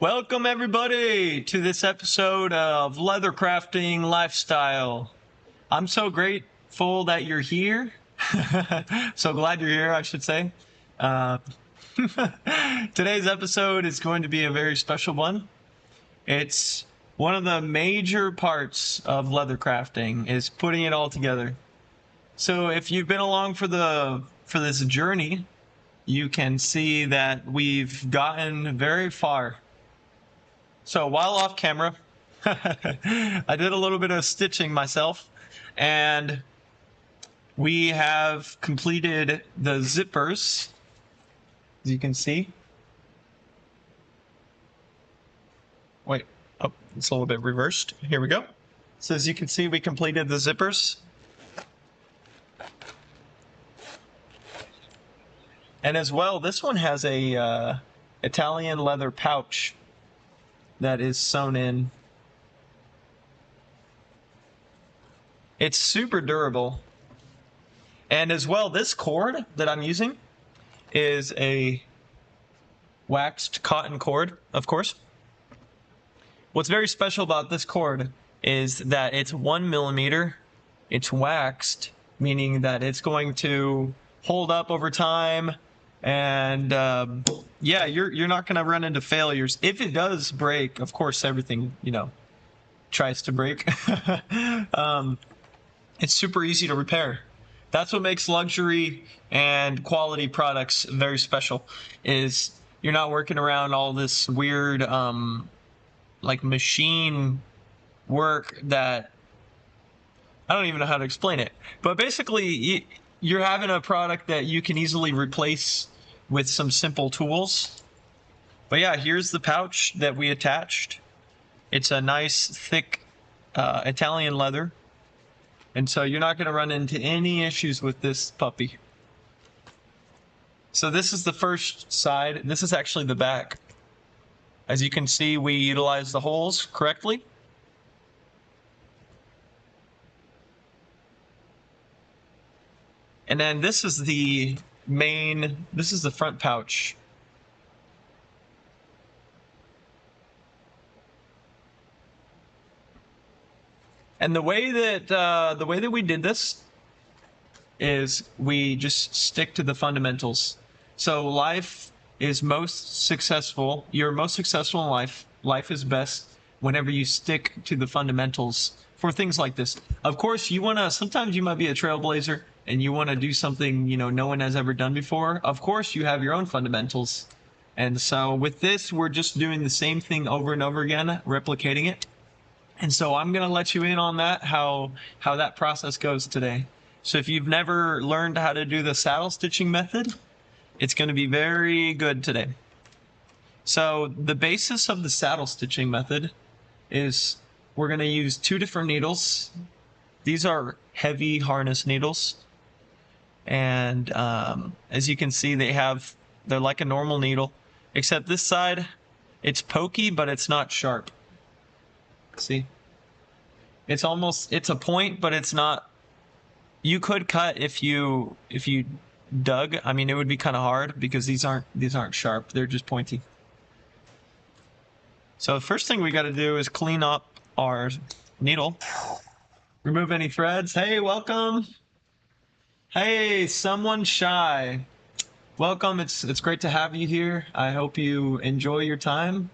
Welcome everybody to this episode of Leather Crafting Lifestyle. I'm so grateful that you're here. So glad you're here, I should say. Today's episode is going to be a very special one. It's one of the major parts of leather crafting is putting it all together. So if you've been along for this journey, you can see that we've gotten very far. So while off camera, I did a little bit of stitching myself, and we have completed the zippers, as you can see. Wait, oh, it's a little bit reversed. Here we go. So as you can see, we completed the zippers. And as well, this one has a Italian leather pouch that is sewn in. It's super durable. And as well, this cord that I'm using is a waxed cotton cord, of course. What's very special about this cord is that it's 1 millimeter. It's waxed, meaning that it's going to hold up over time. And yeah, you're not going to run into failures. If it does break, of course, everything, tries to break. It's super easy to repair. That's what makes luxury and quality products very special, is you're not working around all this weird like machine work that I don't even know how to explain it. But basically, you're having a product that you can easily replace with some simple tools. But yeah, here's the pouch that we attached. It's a nice thick Italian leather, and so you're not going to run into any issues with this puppy. So this is the first side. This is actually the back. As you can see, we utilize the holes correctly. And then this is the front pouch. And the way that we did this is we just stick to the fundamentals. So life is most successful. You're most successful in life. Life is best whenever you stick to the fundamentals for things like this. Of course, sometimes you might be a trailblazer and you want to do something, no one has ever done before. Of course, you have your own fundamentals. And so with this, we're just doing the same thing over and over again, replicating it. And so I'm going to let you in on that, how that process goes today. So if you've never learned how to do the saddle stitching method, it's going to be very good today. So the basis of the saddle stitching method is we're going to use 2 different needles. These are heavy harness needles. And as you can see, they're like a normal needle, except this side, it's pokey, but it's not sharp. See? It's a point, but it's not. You could cut if you dug. I mean, it would be kind of hard because these aren't sharp. They're just pointy. So the first thing we got to do is clean up our needle. Remove any threads. Hey, welcome. Hey, someone shy. Welcome. It's great to have you here. I hope you enjoy your time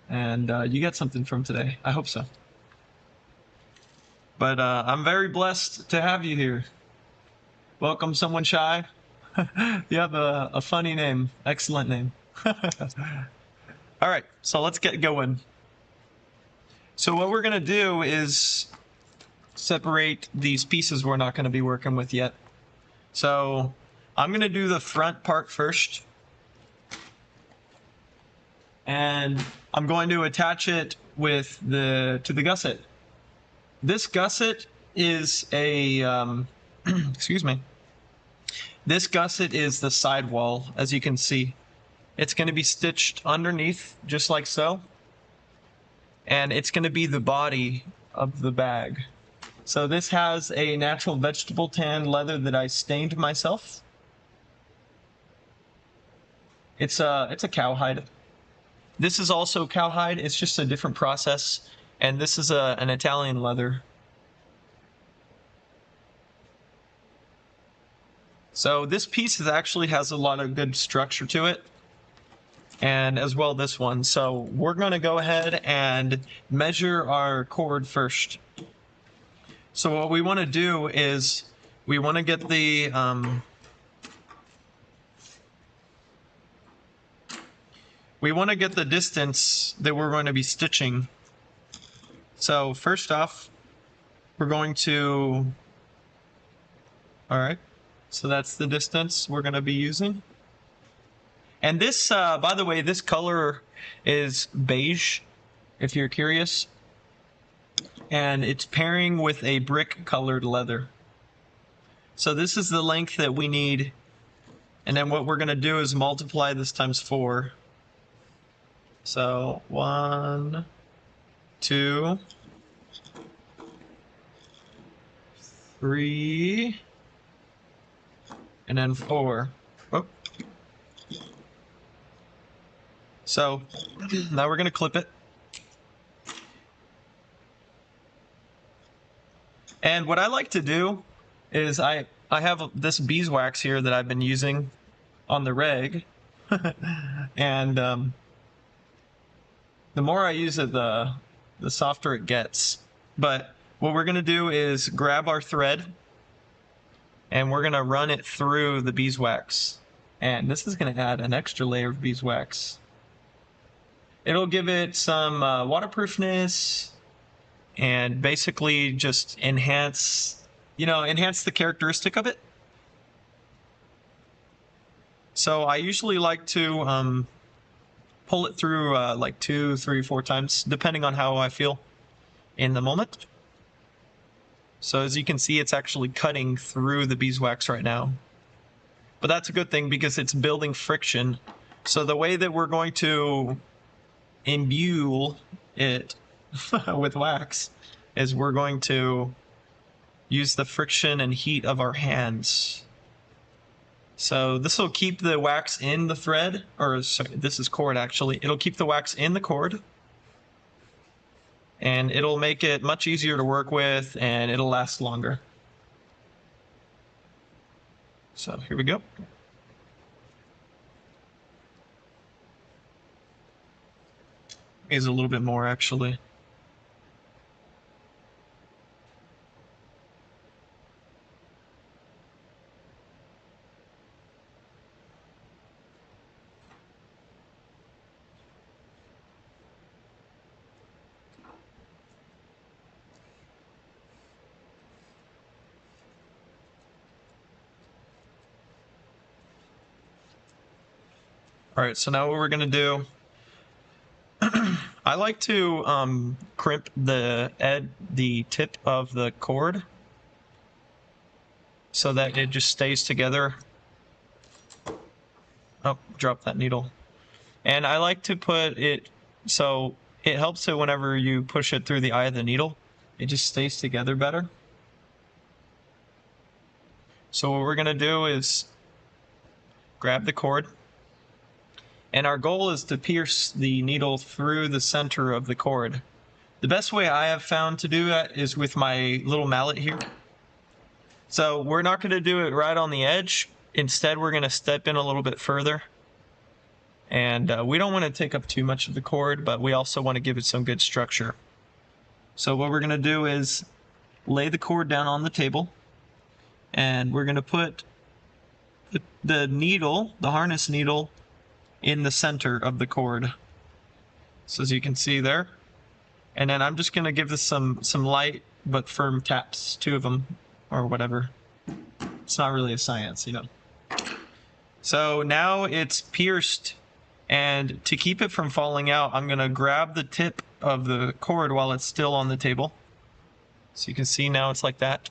and you get something from today. I hope so. But I'm very blessed to have you here. Welcome, someone shy. You have a funny name. Excellent name. All right, so let's get going. So what we're going to do is separate these pieces we're not going to be working with yet. So I'm going to do the front part first. And I'm going to attach it to the gusset. This gusset is a excuse me. This gusset is the sidewall, as you can see. It's going to be stitched underneath, just like so. And it's going to be the body of the bag. So this has a natural vegetable tan leather that I stained myself. It's a cowhide. This is also cowhide. It's just a different process. And this is an Italian leather. So this piece actually has a lot of good structure to it. And as well this one. So we're going to go ahead and measure our cord first. So what we want to do is we want to get the distance that we're going to be stitching. So first off, we're going to, all right, so that's the distance we're going to be using. And this, by the way, this color is beige, if you're curious. And it's pairing with a brick colored leather. So this is the length that we need. And then what we're going to do is multiply this times 4. So 1, 2, 3, and then 4. Oh. So now we're going to clip it. And what I like to do is I have this beeswax here that I've been using on the reg. And the more I use it, the softer it gets. But what we're going to do is grab our thread and we're going to run it through the beeswax. And this is going to add an extra layer of beeswax. It'll give it some waterproofness and basically just enhance the characteristic of it. So I usually like to pull it through like 2, 3, 4 times, depending on how I feel in the moment. So as you can see, it's actually cutting through the beeswax right now. But that's a good thing because it's building friction. So the way that we're going to imbue it with wax is we're going to use the friction and heat of our hands. So this will keep the wax in the thread, or sorry, this is cord actually. It'll keep the wax in the cord, and it'll make it much easier to work with, and it'll last longer. So here we go. Is a little bit more actually. All right, so now what we're gonna do, I like to crimp the tip of the cord so that it just stays together. Oh, drop that needle. And I like to put it so it helps it whenever you push it through the eye of the needle. It just stays together better. So what we're gonna do is grab the cord. And our goal is to pierce the needle through the center of the cord. The best way I have found to do that is with my little mallet here. So we're not going to do it right on the edge. Instead, we're going to step in a little bit further. And we don't want to take up too much of the cord, but we also want to give it some good structure. So what we're going to do is lay the cord down on the table. And we're going to put the needle, the harness needle, in the center of the cord. So as you can see there. And then I'm just going to give this some light but firm taps, 2 of them or whatever. It's not really a science, you know. So now it's pierced, and to keep it from falling out, I'm going to grab the tip of the cord while it's still on the table. So you can see now it's like that.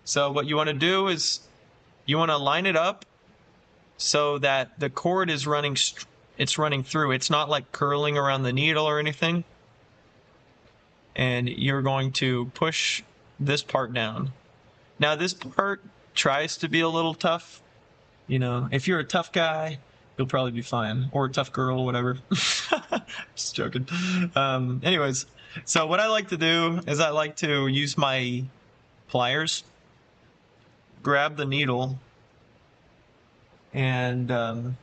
So what you want to do is you want to line it up so that the cord is running through. It's not like curling around the needle or anything. And you're going to push this part down. Now this part tries to be a little tough. You know, if you're a tough guy, you'll probably be fine. Or a tough girl, whatever. Just joking. Anyways, so what I like to do is I like to use my pliers, grab the needle, and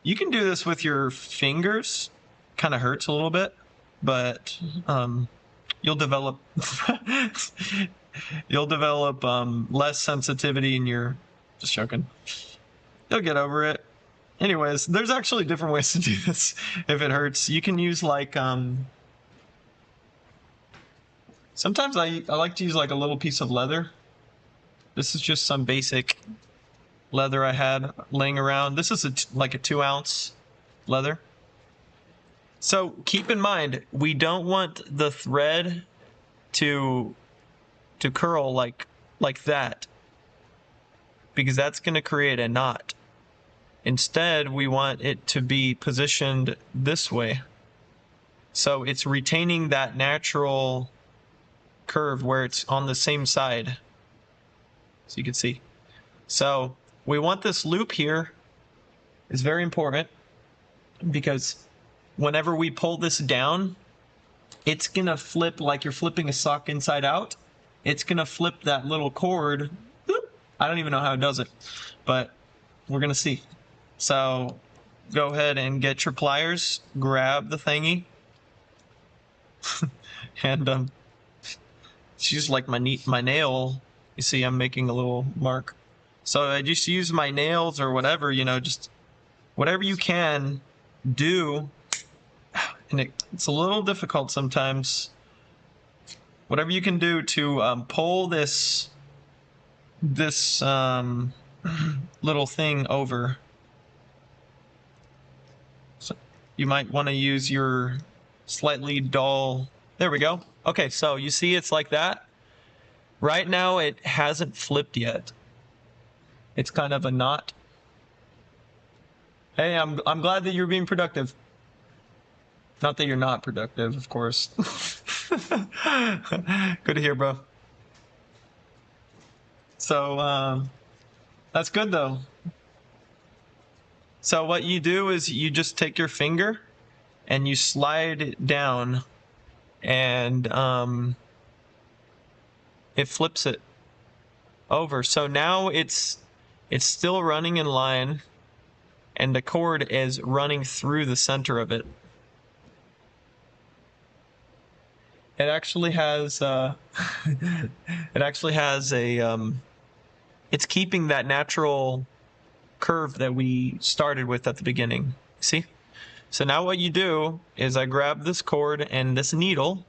you can do this with your fingers. Kind of hurts a little bit, but you'll develop less sensitivity in your. Just joking. You'll get over it. Anyways, there's actually different ways to do this if it hurts. You can use like sometimes I like to use like a little piece of leather. This is just some basic leather I had laying around. This is like a 2-ounce leather. So keep in mind, we don't want the thread to curl like that, because that's going to create a knot. Instead, we want it to be positioned this way. So it's retaining that natural curve where it's on the same side. So you can see. So we want this loop here is very important, because whenever we pull this down, it's going to flip like you're flipping a sock inside out. It's going to flip that little cord. I don't even know how it does it, but we're going to see. So go ahead and get your pliers, grab the thingy, and she's like my nail. You see, I'm making a little mark. So I just use my nails or whatever, you know, just whatever you can do. And it's a little difficult sometimes. Whatever you can do to pull this little thing over. So you might want to use your slightly dull. There we go. Okay, so you see it's like that. Right now it hasn't flipped yet. It's kind of a knot. Hey, I'm glad that you're being productive. Not that you're not productive, of course. Good to hear, bro. So that's good though. So what you do is you just take your finger and you slide it down, and it flips it over. So now it's still running in line, and the cord is running through the center of it. It actually has it's keeping that natural curve that we started with at the beginning. See? So now what you do is I grab this cord and this needle,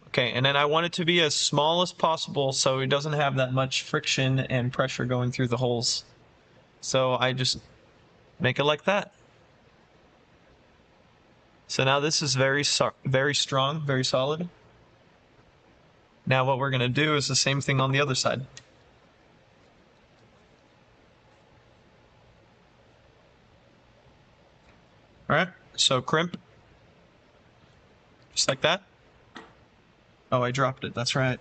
okay, and then I want it to be as small as possible so it doesn't have that much friction and pressure going through the holes. So I just make it like that. So now this is very strong, very solid. Now what we're going to do is the same thing on the other side. All right, so crimp, just like that. Oh, I dropped it, that's right.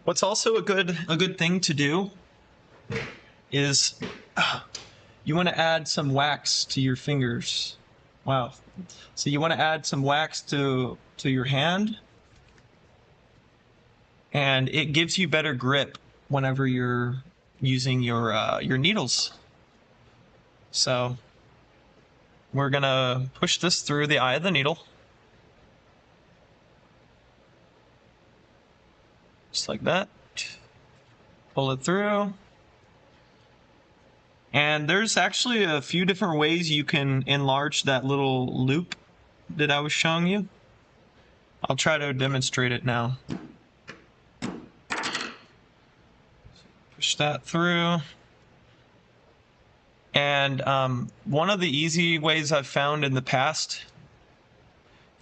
What's also a good thing to do is you want to add some wax to your fingers. Wow. So you want to add some wax to your hand, and it gives you better grip whenever you're using your needles. So we're gonna push this through the eye of the needle. Just like that. Pull it through. And there's actually a few different ways you can enlarge that little loop that I was showing you. I'll try to demonstrate it now. Push that through. And one of the easy ways I've found in the past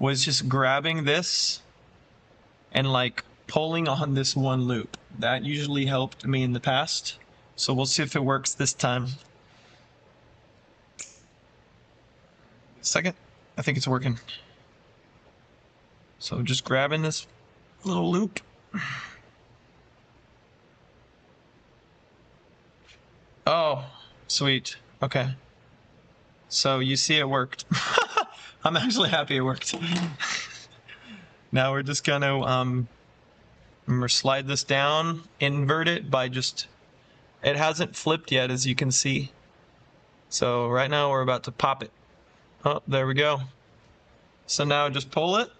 was just grabbing this and like pulling on this one loop. That usually helped me in the past. So we'll see if it works this time. Second, I think it's working. So just grabbing this little loop. Oh, sweet. Okay. So you see it worked. I'm actually happy it worked. Now we're just gonna slide this down, invert it by just, it hasn't flipped yet as you can see. So right now we're about to pop it. Oh, there we go. So now just pull it.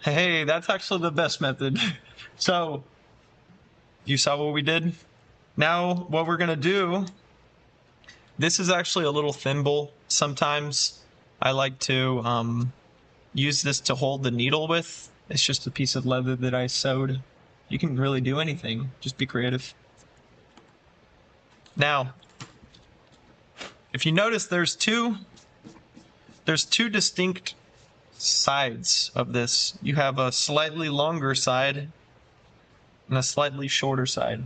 Hey, that's actually the best method. So you saw what we did? Now what we're gonna do, this is actually a little thimble. Sometimes I like to use this to hold the needle with. It's just a piece of leather that I sewed. You can really do anything, just be creative. Now, if you notice, there's two distinct sides of this. You have a slightly longer side and a slightly shorter side.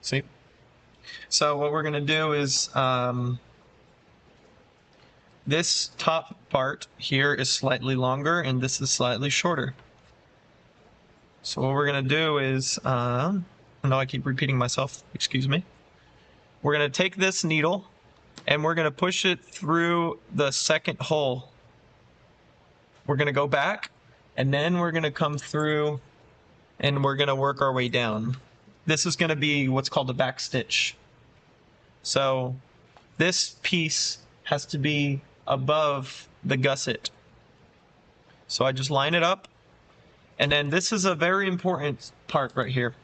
See? So what we're going to do is this top part here is slightly longer and this is slightly shorter. So what we're going to do is, I know I keep repeating myself, excuse me. We're going to take this needle and we're going to push it through the second hole. We're going to go back and then we're going to come through and we're going to work our way down. This is going to be what's called a back stitch. So this piece has to be above the gusset. So I just line it up. And then this is a very important part right here.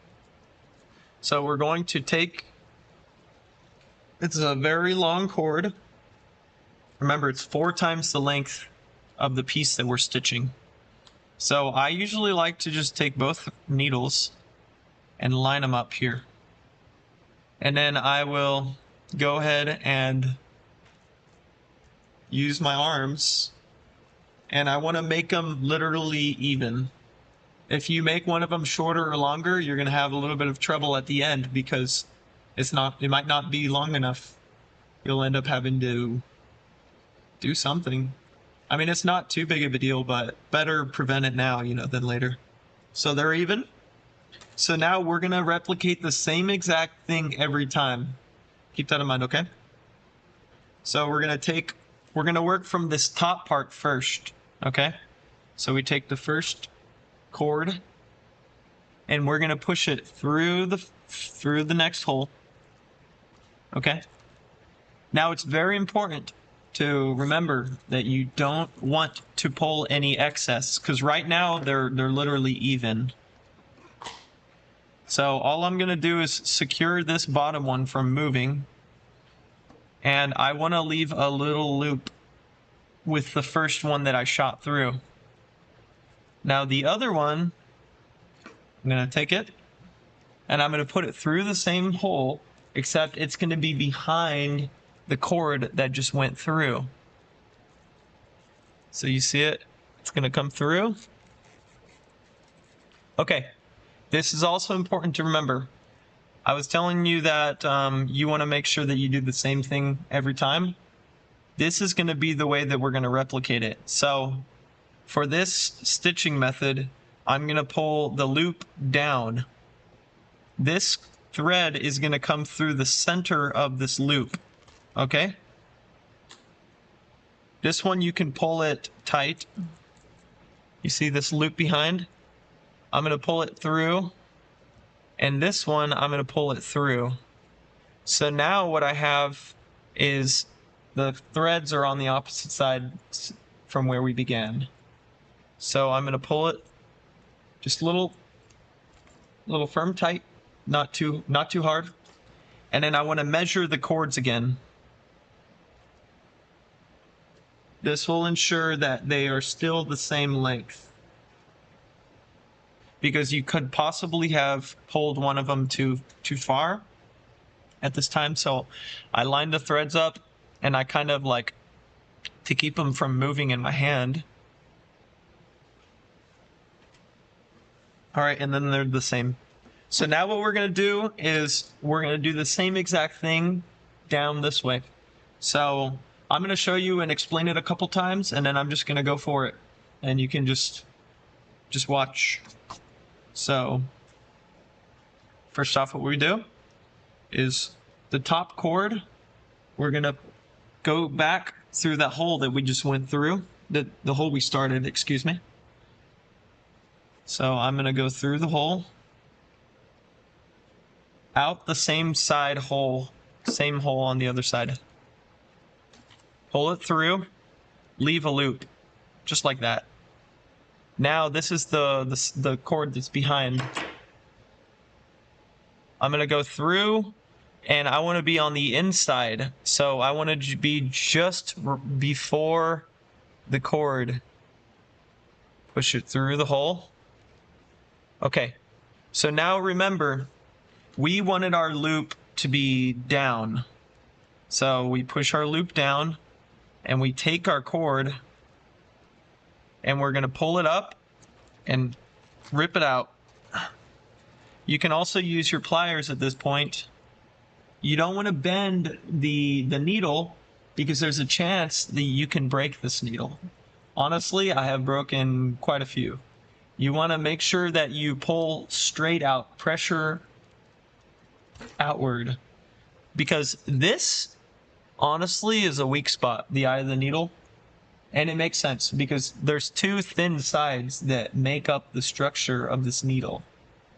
So we're going to take, it's a very long cord. Remember, it's 4 times the length of the piece that we're stitching. So I usually like to just take both needles and line them up here. And then I will go ahead and use my arms, and I want to make them literally even. If you make one of them shorter or longer, you're going to have a little bit of trouble at the end because it might not be long enough. You'll end up having to do something. I mean, it's not too big of a deal, but better prevent it now, than later. So they're even. So now we're going to replicate the same exact thing every time. Keep that in mind, okay? So we're going to work from this top part first, okay? So we take the first cord and we're going to push it through the next hole. Okay? Now it's very important to remember that you don't want to pull any excess because right now they're literally even. So all I'm going to do is secure this bottom one from moving, and I want to leave a little loop with the first one that I shot through. Now the other one, I'm going to take it and I'm going to put it through the same hole, except it's going to be behind the cord that just went through. So you see it? It's going to come through. Okay. This is also important to remember. I was telling you that you want to make sure that you do the same thing every time. This is going to be the way that we're going to replicate it. So for this stitching method, I'm going to pull the loop down. This thread is going to come through the center of this loop. Okay? This one you can pull it tight. You see this loop behind? I'm going to pull it through, and this one I'm going to pull it through. So now what I have is the threads are on the opposite side from where we began. So I'm going to pull it just a little firm, tight, not too hard. And then I want to measure the cords again. This will ensure that they are still the same length, because you could possibly have pulled one of them too far at this time. So I lined the threads up and I kind of like to keep them from moving in my hand. All right, and then they're the same. So now what we're gonna do is we're gonna do the same exact thing down this way. So I'm gonna show you and explain it a couple times, and then I'm just gonna go for it, and you can just watch. So first off, what we do is the top cord, we're gonna go back through that hole that we just went through, the hole we started, excuse me. So I'm gonna go through the hole, out the same side hole, same hole on the other side. Pull it through, leave a loop, just like that. Now this is the cord that's behind. I'm gonna go through, and I want to be on the inside. So I want to be just before the cord. Push it through the hole. Okay, so now remember, we wanted our loop to be down. So we push our loop down, and we take our cord, and we're gonna pull it up and rip it out. You can also use your pliers at this point. You don't want to bend the needle because there's a chance that you can break this needle. Honestly, I have broken quite a few. You want to make sure that you pull straight out, pressure outward, because this honestly is a weak spot, the eye of the needle. And it makes sense because there's two thin sides that make up the structure of this needle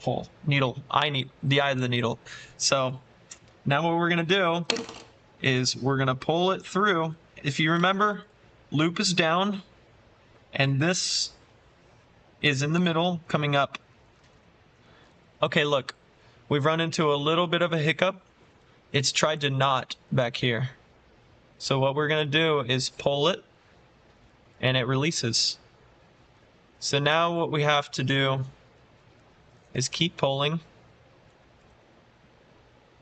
hole, the eye of the needle. So now what we're gonna do is we're gonna pull it through. If you remember, loop is down, and this is in the middle, coming up. Okay, look, we've run into a little bit of a hiccup. It's tried to knot back here. So what we're gonna do is pull it, and it releases. So now what we have to do is keep pulling.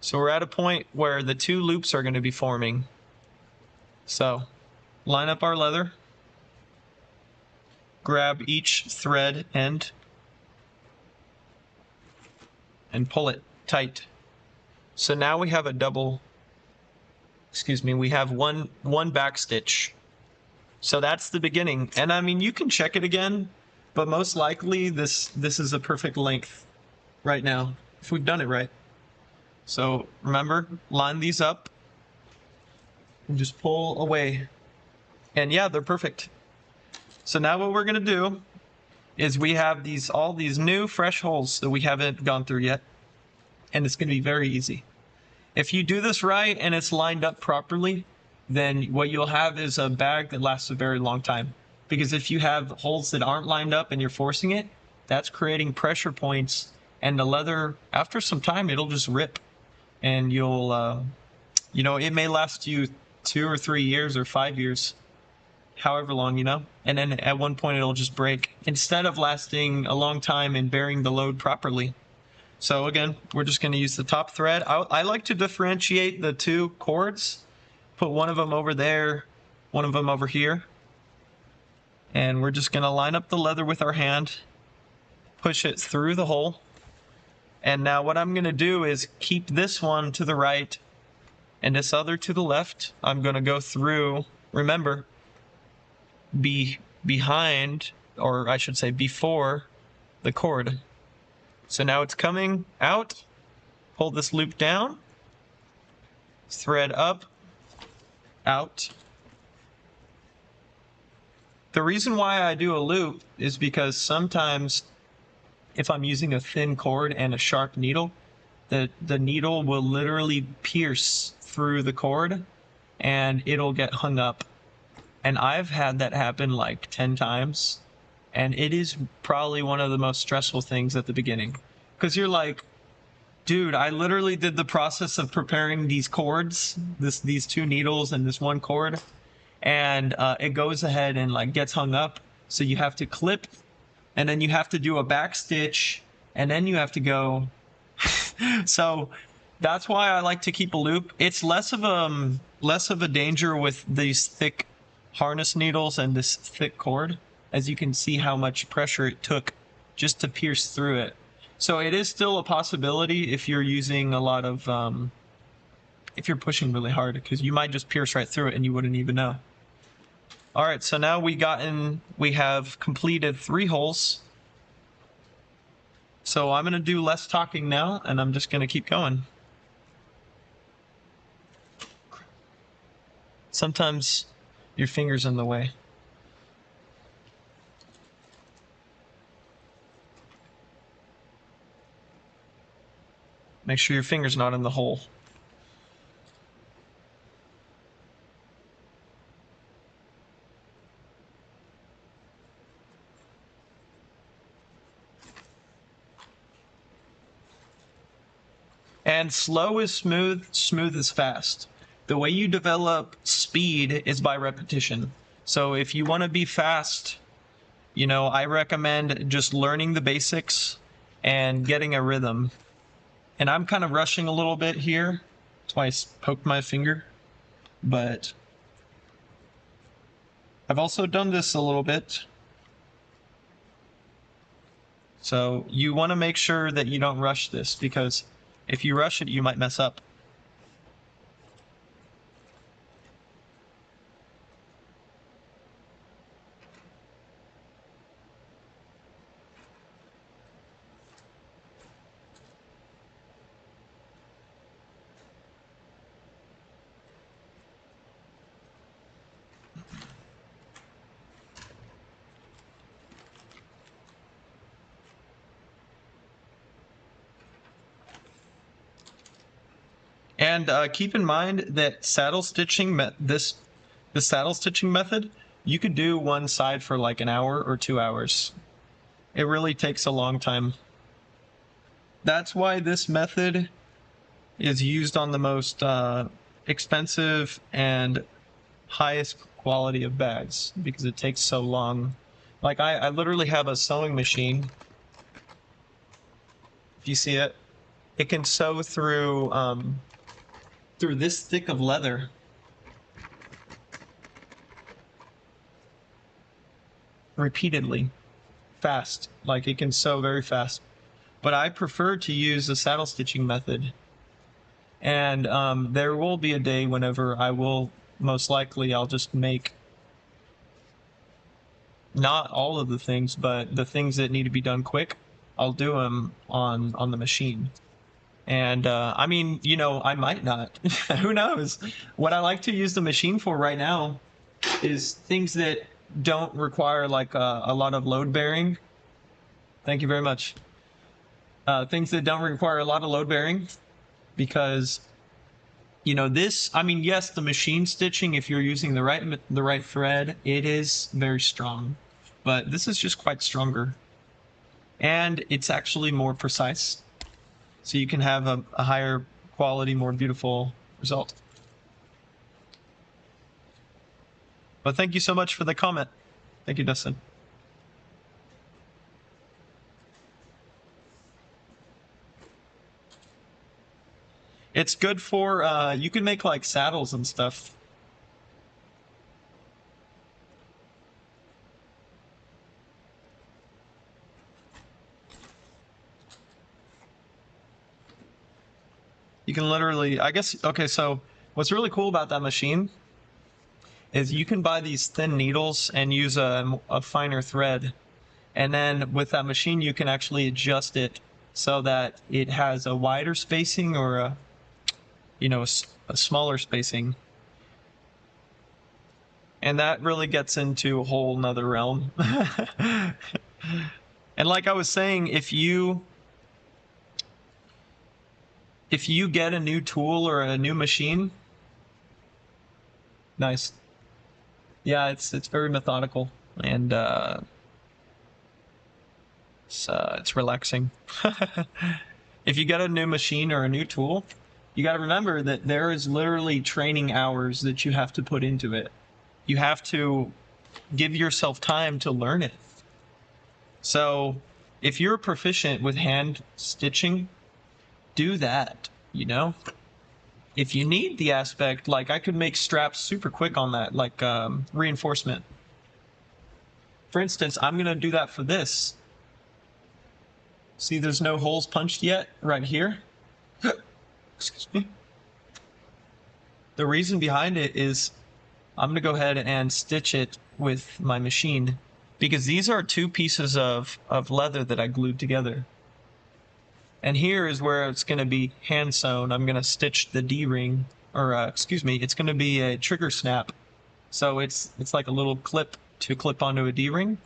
So we're at a point where the two loops are going to be forming. So line up our leather, grab each thread end, and pull it tight. So now we have a double, we have one back stitch. So that's the beginning. And I mean, you can check it again, but most likely this is a perfect length right now, if we've done it right. So remember, line these up and just pull away. And yeah, they're perfect. So now what we're gonna do is we have all these new fresh holes that we haven't gone through yet. And it's gonna be very easy. If you do this right and it's lined up properly, then what you'll have is a bag that lasts a very long time. Because if you have holes that aren't lined up and you're forcing it, that's creating pressure points, and the leather, after some time, it'll just rip. And you'll, it may last you 2 or 3 years or 5 years, however long, and then at one point it'll just break instead of lasting a long time and bearing the load properly. So again, we're just going to use the top thread. I like to differentiate the two cords. Put one of them over there, one of them over here. And we're just going to line up the leather with our hand, push it through the hole. And now what I'm going to do is keep this one to the right and this other to the left. I'm going to go through, remember, behind, or I should say before, the cord. So now it's coming out. Pull this loop down, thread up, out. The reason why I do a loop is because sometimes if I'm using a thin cord and a sharp needle, the needle will literally pierce through the cord and it'll get hung up. And I've had that happen like 10 times. And it is probably one of the most stressful things at the beginning. Because you're like, dude, I literally did the process of preparing these cords, these two needles and this one cord, and it goes ahead and like gets hung up. So you have to clip, and then you have to do a back stitch, and then you have to go. So That's why I like to keep a loop. It's less of a danger with these thick harness needles and this thick cord, as you can see how much pressure it took just to pierce through it. So it is still a possibility if you're using a lot of if you're pushing really hard, because you might just pierce right through it and you wouldn't even know. All right, so now we have completed 3 holes. So I'm going to do less talking now, and I'm just going to keep going. Sometimes your finger's in the way. Make sure your finger's not in the hole. And slow is smooth, smooth is fast. The way you develop speed is by repetition. So if you want to be fast, you know, I recommend just learning the basics and getting a rhythm. And I'm kind of rushing a little bit here. That's why I poked my finger. But I've also done this a little bit. So you want to make sure that you don't rush this, because if you rush it, you might mess up. And keep in mind that saddle stitching, the saddle stitching method, you could do one side for like an hour or 2 hours. It really takes a long time. That's why this method is used on the most expensive and highest quality of bags, because it takes so long. Like I literally have a sewing machine. If you see it, it can sew through this thick of leather. Repeatedly, fast. Like it can sew very fast. But I prefer to use the saddle stitching method. And there will be a day whenever I will, most likely, I'll just make not all of the things, but the things that need to be done quick, I'll do them on the machine. And I mean, you know, I might not. Who knows? What I like to use the machine for right now is things that don't require like a lot of load bearing. Thank you very much. Things that don't require a lot of load bearing, because you know this. I mean, yes, the machine stitching, if you're using the right thread, it is very strong, but this is just quite stronger, and it's actually more precise. So you can have a higher quality, more beautiful result. But thank you so much for the comment. Thank you, Dustin. It's good for, you can make like saddles and stuff. You can literally, I guess, okay, so what's really cool about that machine is you can buy these thin needles and use a finer thread. And then with that machine, you can actually adjust it so that it has a wider spacing or a, you know, a smaller spacing. And that really gets into a whole nother realm. And like I was saying, if you get a new tool or a new machine, nice. Yeah, it's very methodical, and it's relaxing. If you get a new machine or a new tool, you got to remember that there is literally training hours that you have to put into it. You have to give yourself time to learn it. So if you're proficient with hand stitching, do that. you know, if you need the aspect, like I could make straps super quick on that, like reinforcement. For instance, I'm gonna do that for this. See, there's no holes punched yet right here. Excuse me. The reason behind it is I'm gonna go ahead and stitch it with my machine because these are two pieces of leather that I glued together. And here is where it's gonna be hand sewn. I'm gonna stitch the D-ring, or excuse me, it's gonna be a trigger snap. So it's like a little clip to clip onto a D-ring.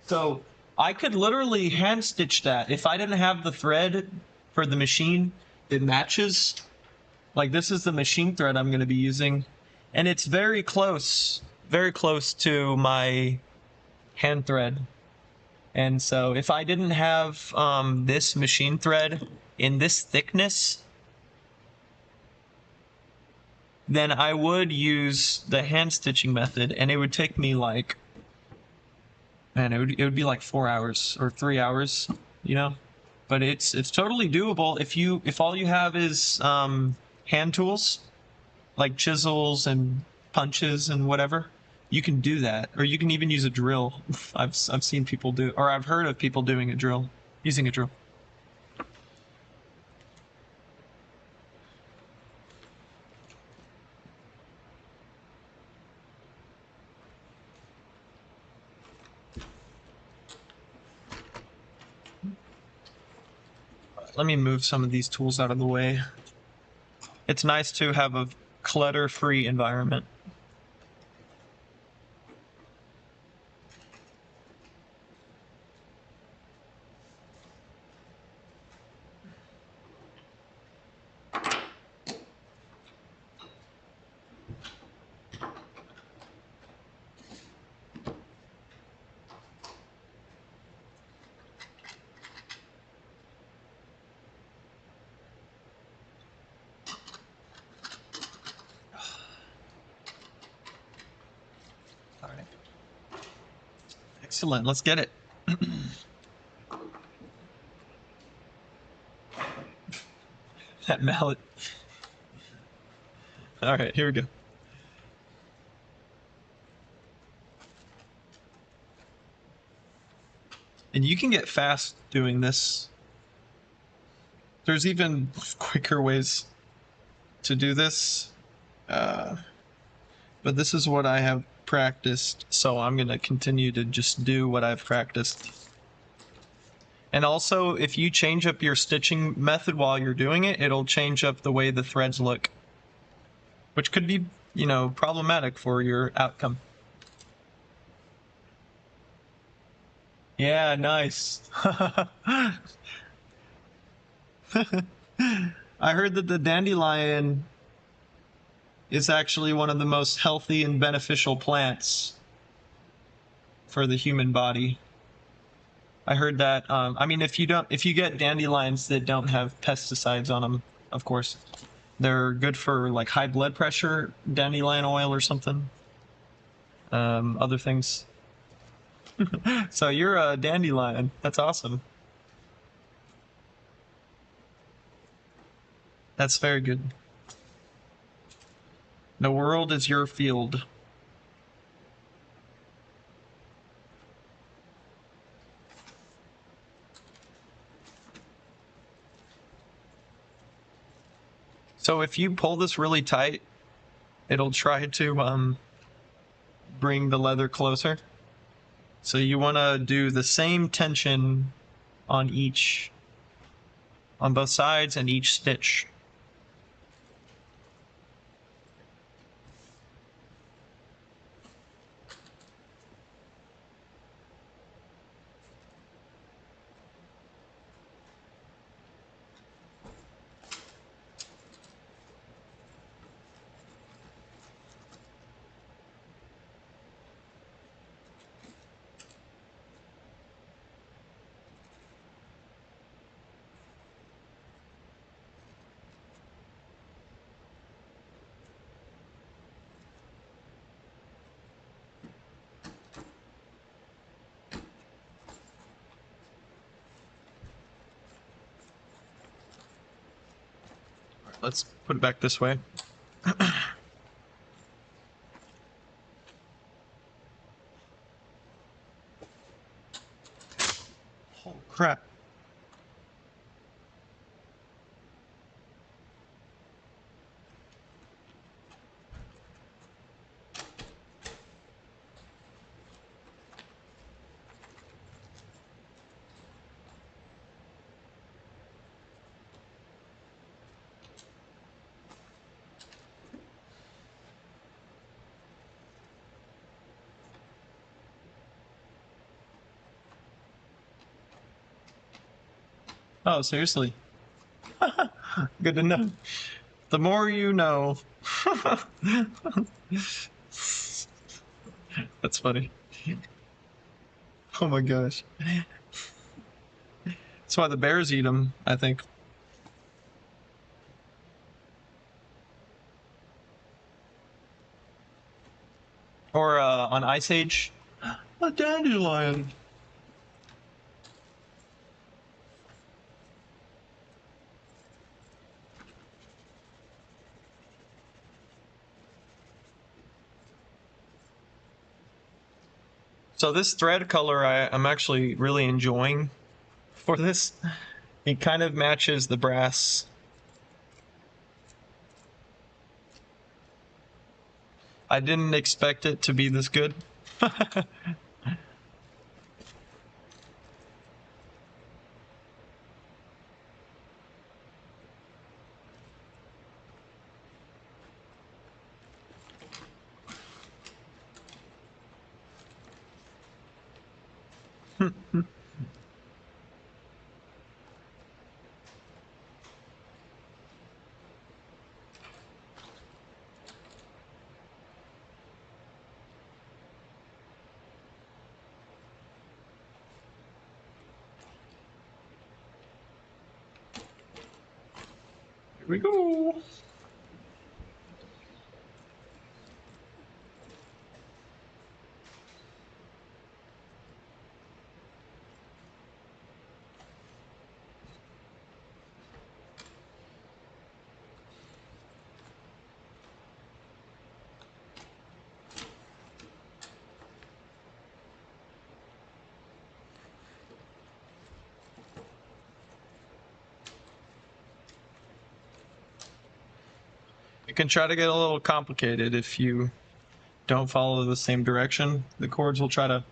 So I could literally hand stitch that if I didn't have the thread for the machine that matches. Like this is the machine thread I'm going to be using, and it's very close to my hand thread. And so if I didn't have this machine thread in this thickness, then I would use the hand stitching method, and it would take me like, man, it would be like 4 hours or 3 hours, you know. But it's totally doable if all you have is hand tools like chisels and punches and whatever. You can do that, or you can even use a drill. I've seen people do, or I've heard of people doing a drill, using a drill. Let me move some of these tools out of the way. It's nice to have a clutter-free environment. All right. Excellent. Let's get it. That mallet. All right, here we go. And you can get fast doing this. There's even quicker ways to do this. But this is what I have practiced, so I'm going to continue to just do what I've practiced. And also, if you change up your stitching method while you're doing it, it'll change up the way the threads look, which could be, you know, problematic for your outcome. Yeah, nice. I heard that the dandelion is actually one of the most healthy and beneficial plants for the human body. I heard that. I mean, if you get dandelions that don't have pesticides on them, of course, they're good for like high blood pressure, dandelion oil or something. Other things. So you're a dandelion. That's awesome. That's very good. The world is your field. So if you pull this really tight, it'll try to bring the leather closer. So you want to do the same tension on both sides and each stitch. let's put it back this way. Oh crap. Oh, seriously? Good to know. The more you know. That's funny. Oh my gosh. That's why the bears eat them, I think. Or on Ice Age, a dandelion. So this thread color I'm actually really enjoying for this. It kind of matches the brass. I didn't expect it to be this good. Here we go. It can try to get a little complicated if you don't follow the same direction. The cords will try to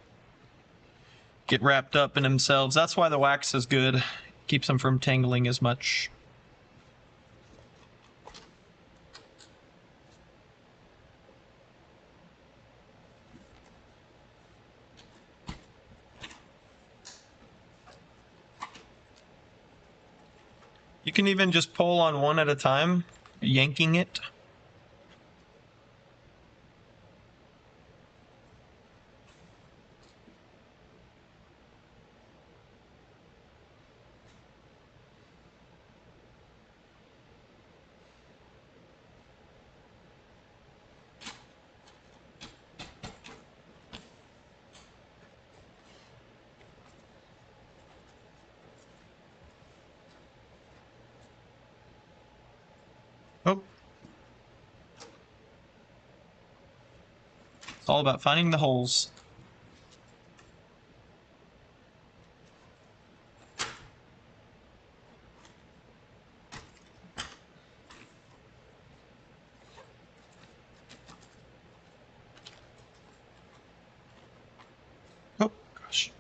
get wrapped up in themselves. That's why the wax is good. Keeps them from tangling as much. You can even just pull on one at a time, yanking it. Oh. It's all about finding the holes. Oh, gosh.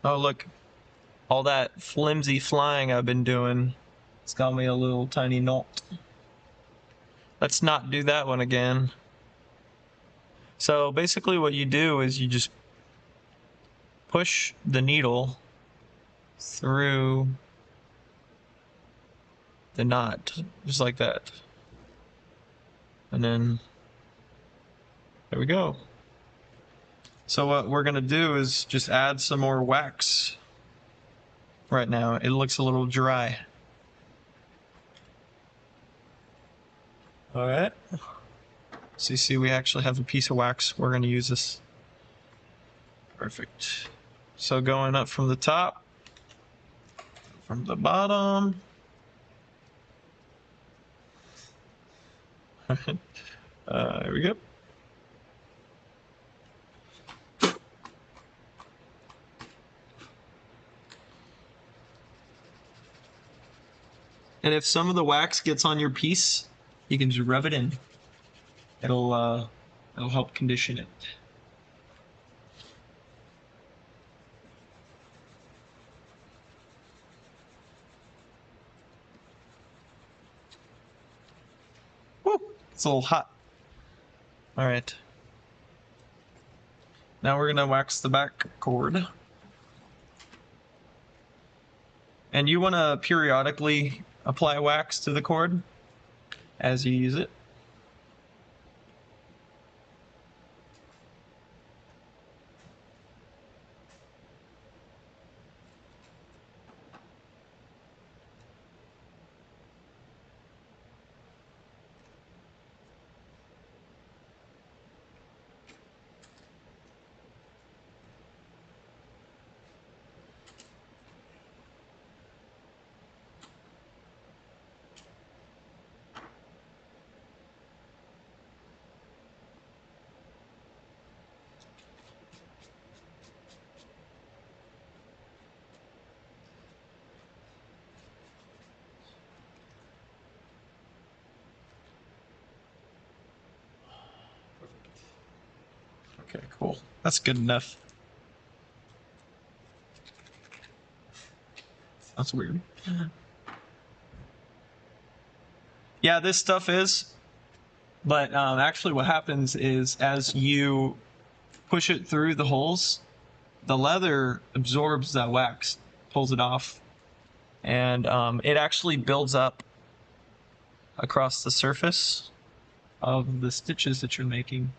Oh, look. All that flimsy flying I've been doing, it's got me a little tiny knot. Let's not do that one again. So basically what you do is you just push the needle through the knot, just like that. And then, there we go. So what we're gonna do is just add some more wax. Right now, it looks a little dry. All right. So you see, we actually have a piece of wax. We're gonna use this. Perfect. So going up from the top, from the bottom, Here we go. And if some of the wax gets on your piece, you can just rub it in. It'll help condition it. Woo! It's a little hot. All right. Now we're gonna wax the back cord. And you wanna periodically apply wax to the cord as you use it. Okay, cool. That's good enough. That's weird. Yeah, this stuff is. But actually what happens is as you push it through the holes, the leather absorbs that wax, pulls it off, and it actually builds up across the surface of the stitches that you're making.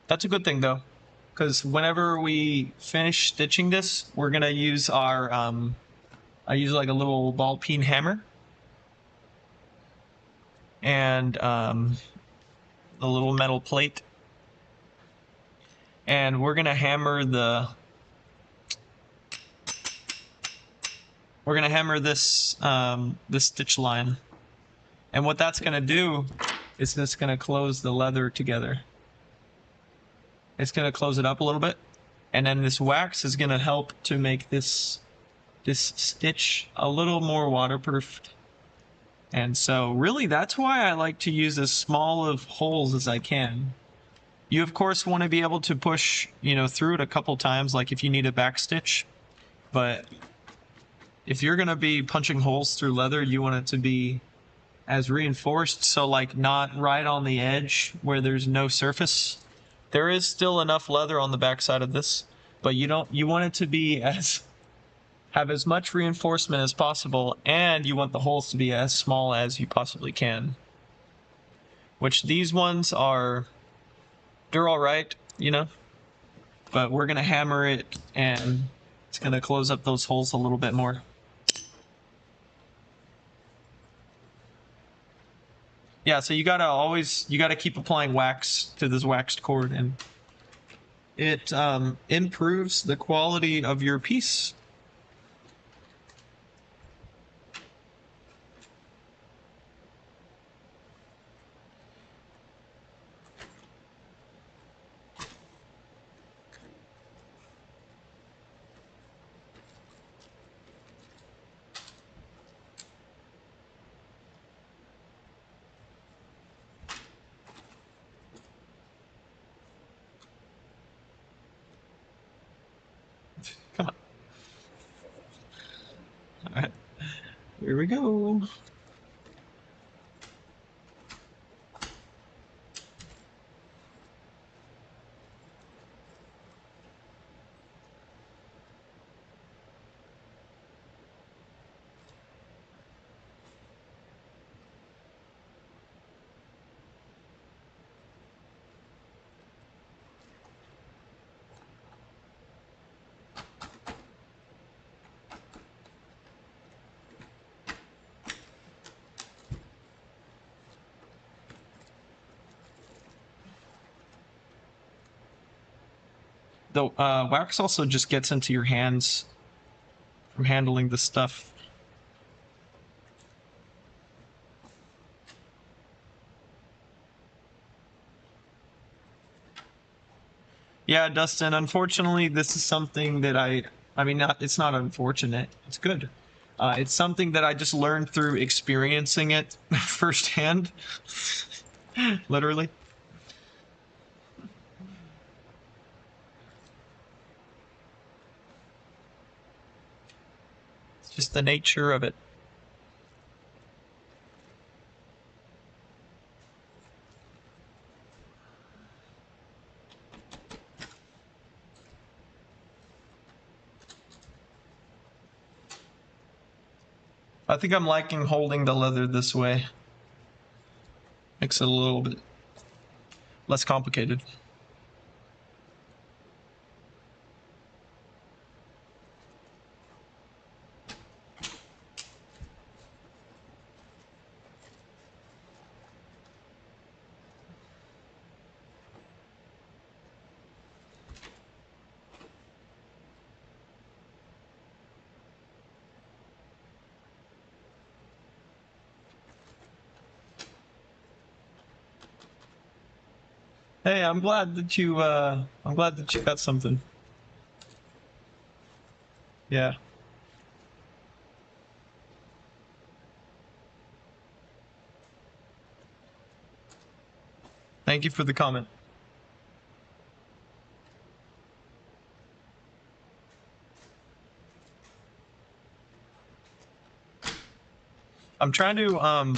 That's a good thing though, because whenever we finish stitching this, we're gonna use our I use like a little ball peen hammer and a little metal plate, and we're gonna hammer this this stitch line, and what that's gonna do is just gonna close the leather together. It's gonna close it up a little bit, and then this wax is gonna help to make this stitch a little more waterproof. And so really that's why I like to use as small of holes as I can. You of course want to be able to push, you know, through it a couple times, like if you need a back stitch, but if you're gonna be punching holes through leather, you want it to be as reinforced, so like not right on the edge where there's no surface. There is still enough leather on the back side of this, but you want it to be have as much reinforcement as possible, and you want the holes to be as small as you possibly can. Which these ones are, they're all right, you know, but we're gonna hammer it and it's gonna close up those holes a little bit more. Yeah, so you gotta keep applying wax to this waxed cord, and it improves the quality of your piece. Come on. All right, here we go. The wax also just gets into your hands from handling the stuff. Yeah, Dustin, unfortunately, this is something that I mean, it's not unfortunate. It's good. It's something that I just learned through experiencing it firsthand, literally. It's just the nature of it. I think I'm liking holding the leather this way. Makes it a little bit less complicated. Hey, I'm glad that you got something. Yeah. Thank you for the comment. I'm trying to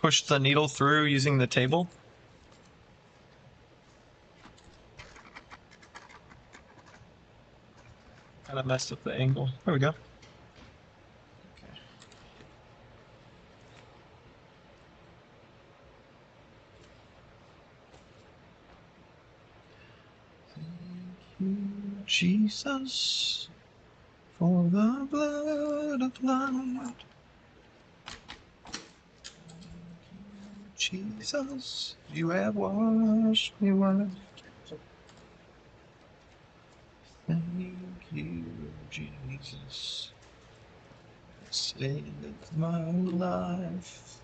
push the needle through using the table. Kind of messed up the angle. There we go. Jesus, for the blood of light. Jesus, you have washed me white. Thank you, Jesus. Saved my life.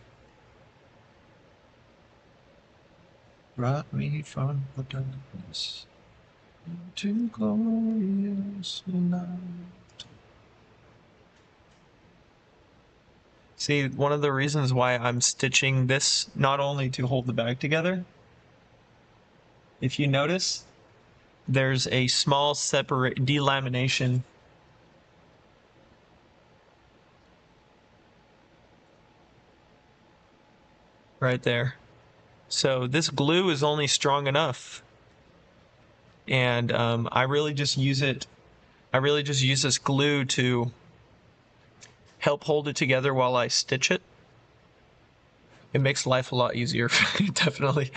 Brought me from the darkness into glorious light. See, one of the reasons why I'm stitching this, not only to hold the bag together, if you notice, there's a small separate delamination right there. So this glue is only strong enough, and I really just use this glue to help hold it together while I stitch it. It makes life a lot easier, definitely.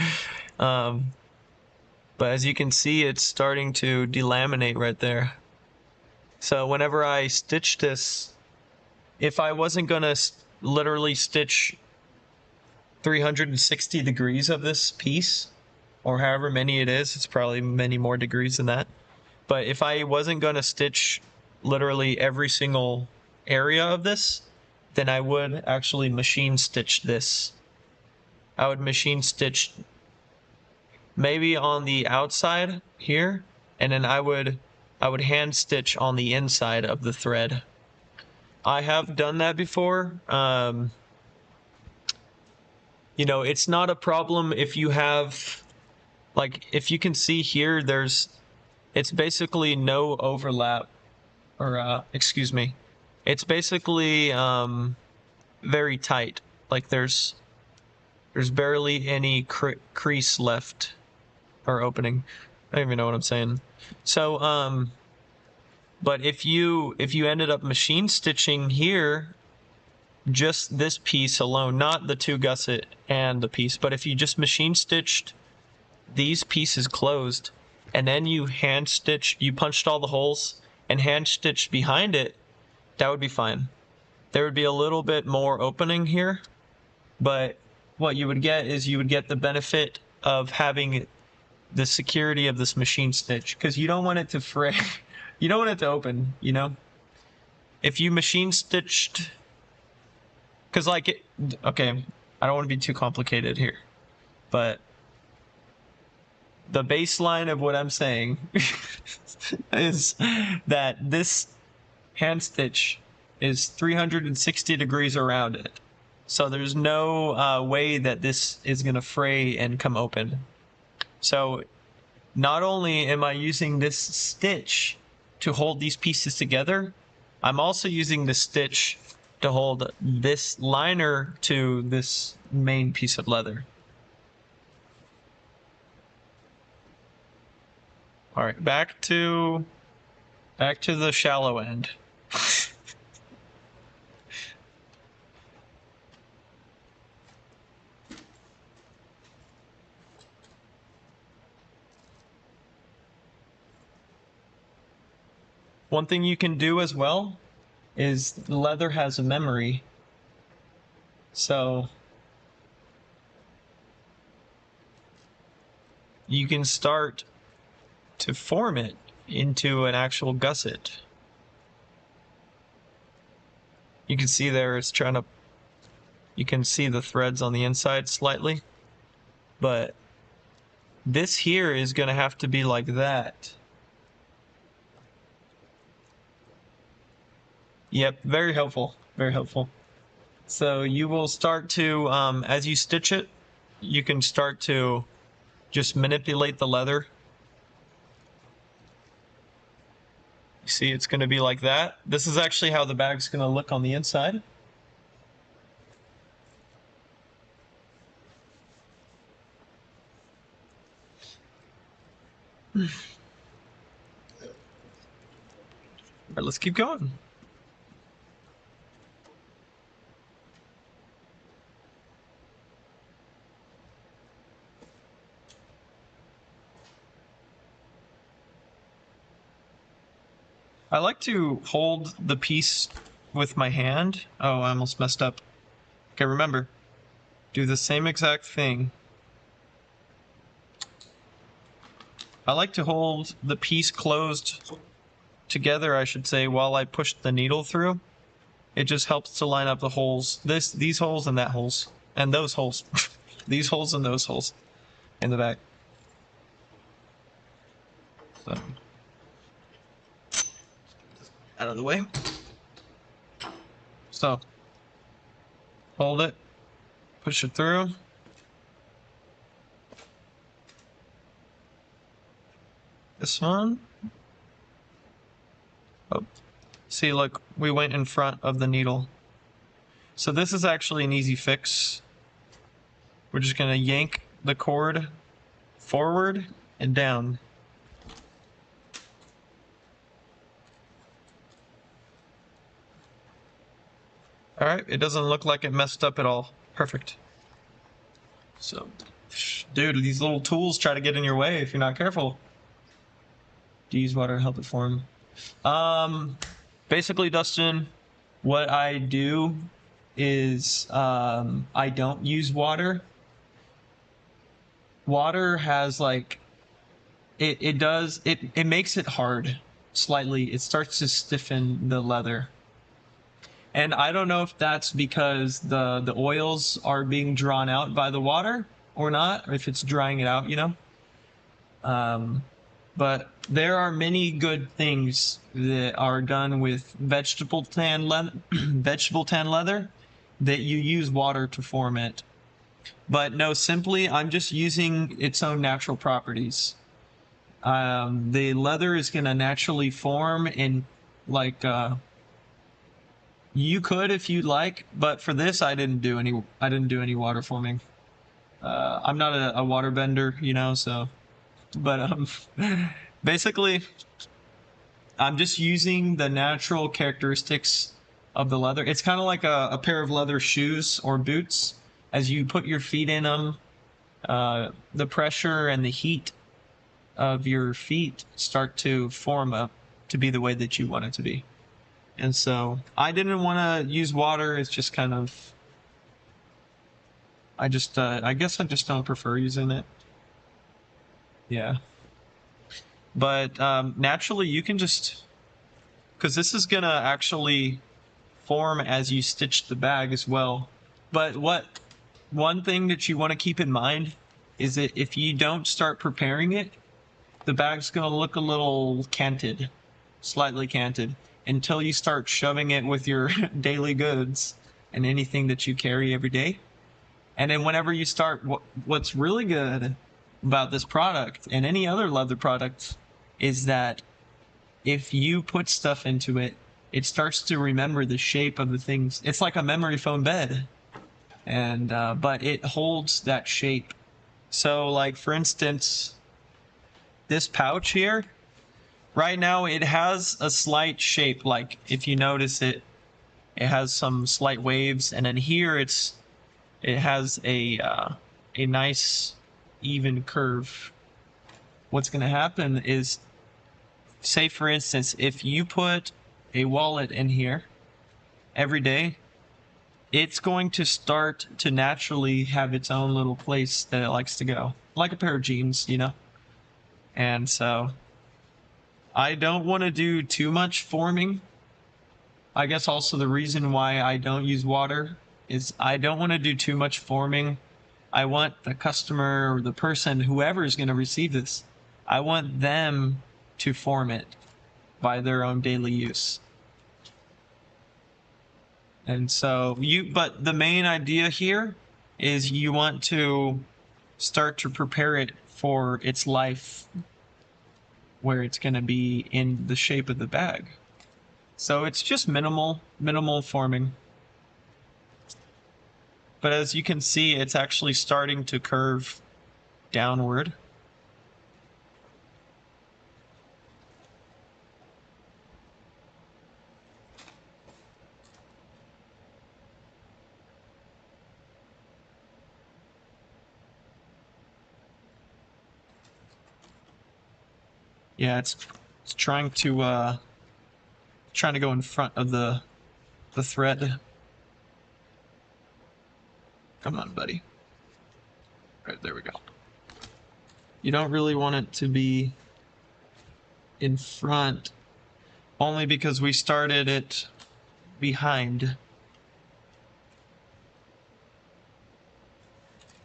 But as you can see, it's starting to delaminate right there. So whenever I stitch this, if I wasn't gonna literally stitch 360 degrees of this piece, or however many it is, it's probably many more degrees than that. But if I wasn't gonna stitch literally every single area of this, then I would actually machine stitch this. I would machine stitch maybe on the outside here, and then I would hand stitch on the inside of the thread. I have done that before. You know, it's not a problem if you have, like, if you can see here, it's basically no overlap, or excuse me, it's basically very tight. Like there's barely any crease left or opening. I don't even know what I'm saying. So but if you ended up machine stitching here, just this piece alone, not the two gusset and the piece, but if you just machine stitched these pieces closed, and then you punched all the holes and hand stitched behind it, that would be fine. There would be a little bit more opening here, but what you would get is you would get the benefit of having the security of this machine stitch, because you don't want it to fray. You don't want it to open, you know? If you machine stitched, because like, okay, I don't want to be too complicated here, but the baseline of what I'm saying is that this hand stitch is 360 degrees around it. So there's no way that this is going to fray and come open. So not only am I using this stitch to hold these pieces together, I'm also using the stitch to hold this liner to this main piece of leather. All right, back to the shallow end. One thing you can do as well is the leather has a memory. So you can start to form it into an actual gusset. You can see there it's trying to, you can see the threads on the inside slightly, but this here is going to have to be like that. Yep, very helpful, very helpful. So you will start to, as you stitch it, you can start to just manipulate the leather. You see, it's going to be like that. This is actually how the bag's going to look on the inside. All right, let's keep going. I like to hold the piece with my hand. Oh, I almost messed up. Okay, remember, do the same exact thing. I like to hold the piece closed together, I should say, while I push the needle through. It just helps to line up the holes. These holes and that holes. And those holes. These holes and those holes in the back. So, out of the way. So, hold it, push it through. This one. Oh, see, look, we went in front of the needle. So this is actually an easy fix. We're just gonna yank the cord forward and down. All right, it doesn't look like it messed up at all. Perfect. So, dude, these little tools try to get in your way if you're not careful. Do you use water to help it form? Basically, Dustin, what I do is I don't use water. Water has like, it makes it hard slightly. It starts to stiffen the leather. And I don't know if that's because the oils are being drawn out by the water or not, or if it's drying it out, you know. But there are many good things that are done with vegetable tan leather that you use water to form it. But no, simply I'm just using its own natural properties. The leather is going to naturally form in like you could if you'd like, but for this I didn't do any water forming. I'm not a water bender, you know, so but basically I'm just using the natural characteristics of the leather. It's kind of like a pair of leather shoes or boots. As you put your feet in them, the pressure and the heat of your feet start to form up to be the way that you want it to be. And so I didn't want to use water. It's just kind of, I guess I just don't prefer using it. Yeah. But naturally you can just because this is gonna actually form as you stitch the bag as well. But one thing that you want to keep in mind is that if you don't start preparing it, the bag's gonna look a little canted, slightly canted, until you start shoving it with your daily goods and anything that you carry every day. And then whenever you start, what's really good about this product and any other leather product is that if you put stuff into it, it starts to remember the shape of the things. It's like a memory foam bed, and but it holds that shape. So like for instance, this pouch here, right now it has a slight shape. Like if you notice it, it has some slight waves, and then here it has a nice even curve. What's going to happen is, say for instance, if you put a wallet in here every day, it's going to start to naturally have its own little place that it likes to go, like a pair of jeans, you know. And so I don't want to do too much forming. I guess also the reason why I don't use water is I don't want to do too much forming. I want the customer or the person, whoever is going to receive this, I want them to form it by their own daily use. And so but the main idea here is you want to start to prepare it for its life, where it's going to be in the shape of the bag. So it's just minimal forming. But as you can see, it's actually starting to curve downward. Yeah, it's trying to go in front of the thread. Come on, buddy. Right, there we go. You don't really want it to be in front, only because we started it behind.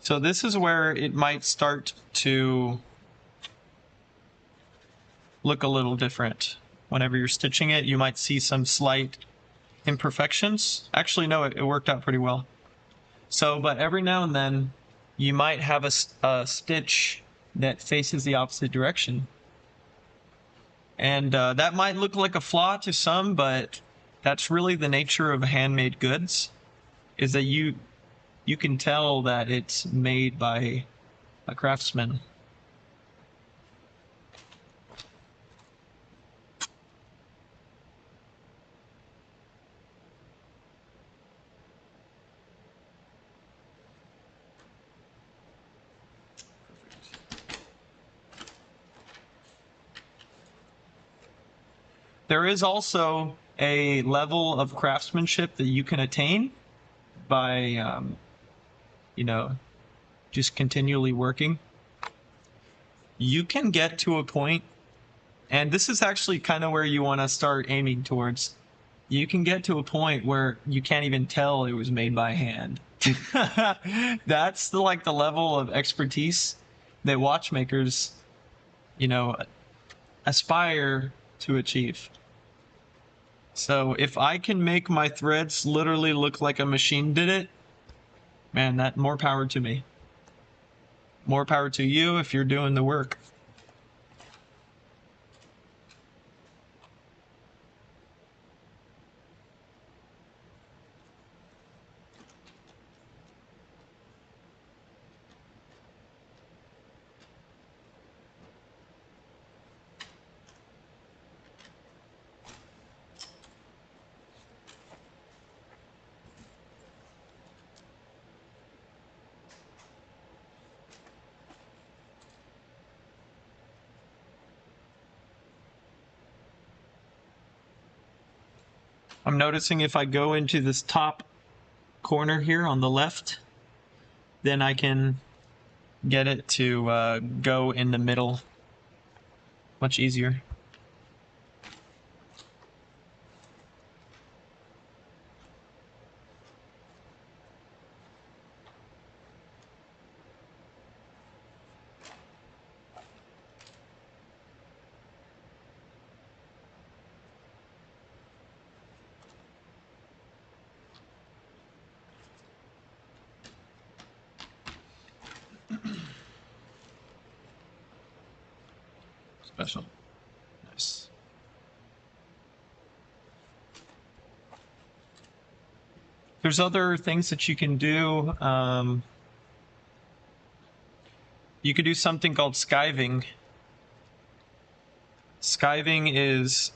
So this is where it might start to look a little different. Whenever you're stitching it, you might see some slight imperfections. Actually, no, it worked out pretty well. So, but every now and then, you might have a stitch that faces the opposite direction. And that might look like a flaw to some, but that's really the nature of handmade goods, is that you can tell that it's made by a craftsman. There is also a level of craftsmanship that you can attain by, you know, just continually working. You can get to a point, and this is actually kind of where you want to start aiming towards. You can get to a point where you can't even tell it was made by hand. That's like the level of expertise that watchmakers, you know, aspire to achieve. So if I can make my threads literally look like a machine did it, man, that more power to me. More power to you if you're doing the work. I'm noticing if I go into this top corner here on the left, then I can get it to go in the middle much easier. Special. Nice. There's other things that you can do. You could do something called skiving. Skiving is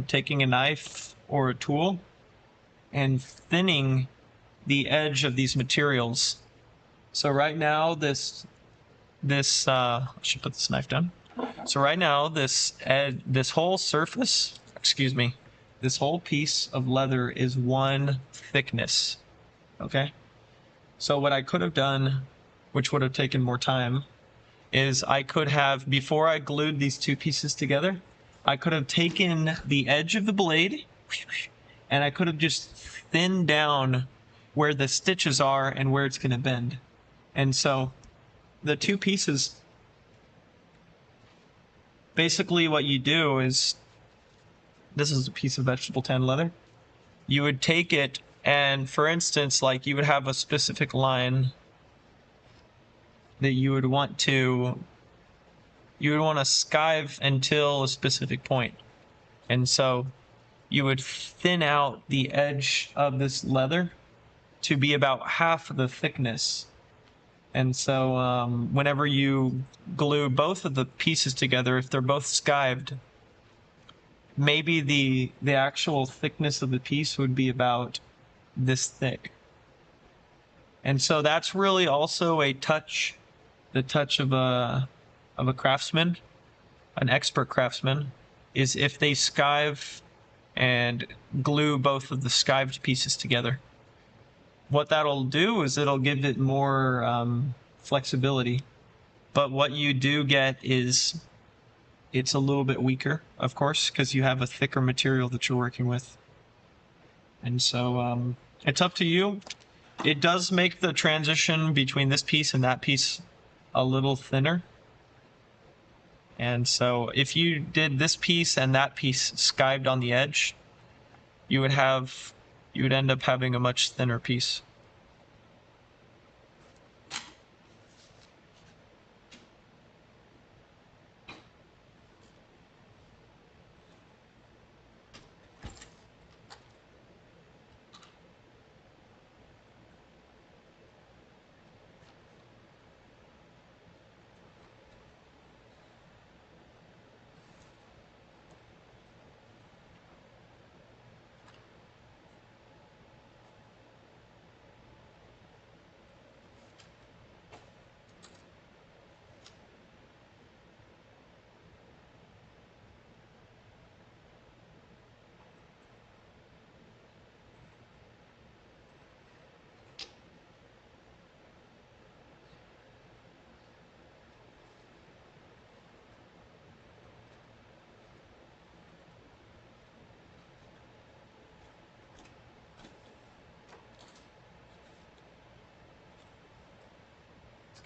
taking a knife or a tool and thinning the edge of these materials. So right now, I should put this knife down. So right now, this whole surface, excuse me, this whole piece of leather is one thickness. Okay. So what I could have done, which would have taken more time, is I could have, before I glued these two pieces together, I could have taken the edge of the blade and I could have just thinned down where the stitches are and where it's going to bend. And so the two pieces, basically what you do is, this is a piece of vegetable tan leather. You would take it and, for instance, like you would have a specific line that you would want to skive until a specific point. And so you would thin out the edge of this leather to be about half the thickness. And so whenever you glue both of the pieces together, if they're both skived, maybe the actual thickness of the piece would be about this thick. And so that's really also the touch of a craftsman, an expert craftsman, is if they skive and glue both of the skived pieces together. What that'll do is it'll give it more flexibility. But what you do get is it's a little bit weaker, of course, because you have a thicker material that you're working with. And so it's up to you. It does make the transition between this piece and that piece a little thinner. And so if you did this piece and that piece skived on the edge, you would end up having a much thinner piece.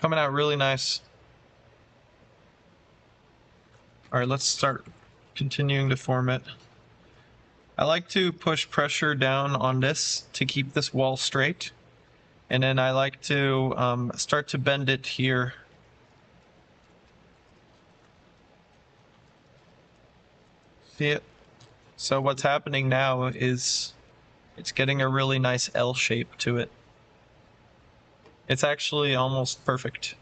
Coming out really nice. All right, let's start continuing to form it. I like to push pressure down on this to keep this wall straight. And then I like to start to bend it here. See it? So what's happening now is it's getting a really nice L shape to it. It's actually almost perfect.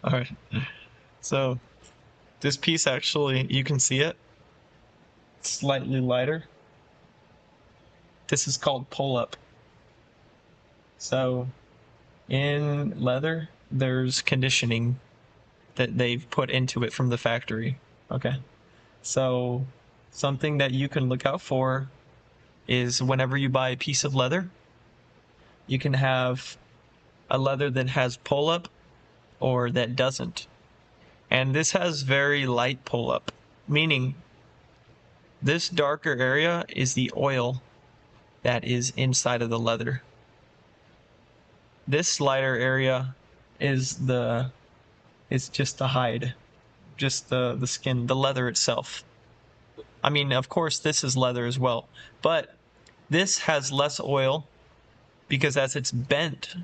All right. So this piece actually, you can see it. It's slightly lighter. This is called pull-up. So in leather, there's conditioning that they've put into it from the factory. Okay. So something that you can look out for is whenever you buy a piece of leather, you can have a leather that has pull-up or that doesn't. And this has very light pull-up, meaning this darker area is the oil that is inside of the leather. This lighter area is just the hide, just the skin, the leather itself. I mean, of course, this is leather as well, but this has less oil because as it's bent,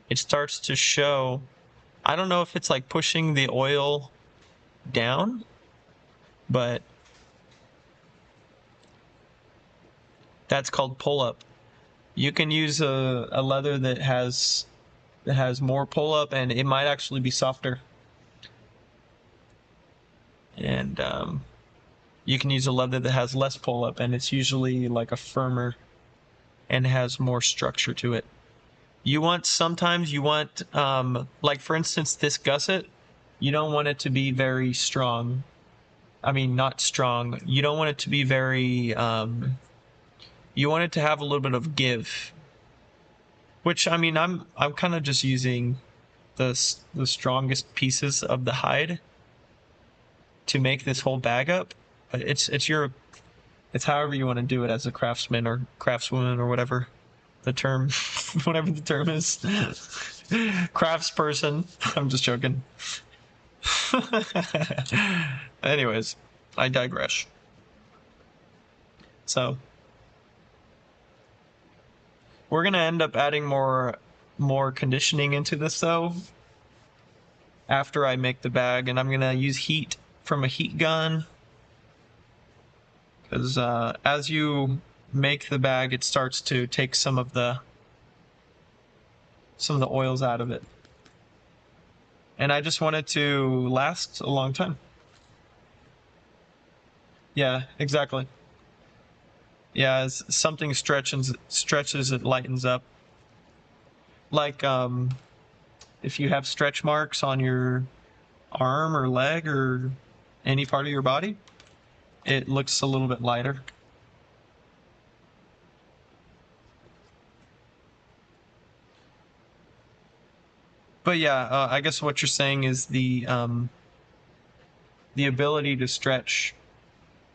it starts to show. I don't know if it's like pushing the oil down, but that's called pull-up. You can use a leather that has more pull-up, and it might actually be softer. And you can use a leather that has less pull-up, and it's usually like a firmer and has more structure to it. Sometimes you want, like for instance, this gusset, you don't want it to be very strong. I mean, not strong. You don't want it to be very, you want it to have a little bit of give. Which, I mean, I'm kind of just using the strongest pieces of the hide to make this whole bag up. But it's however you want to do it as a craftsman or craftswoman or whatever the term, whatever the term is. Craftsperson. I'm just joking. Anyways, I digress. So we're gonna end up adding more conditioning into this though after I make the bag, and I'm gonna use heat from a heat gun because as you make the bag, it starts to take some of the oils out of it, and I just want it to last a long time. Yeah, exactly. Yeah, as something stretches, it lightens up. Like if you have stretch marks on your arm or leg or any part of your body, it looks a little bit lighter. But yeah, I guess what you're saying is the ability to stretch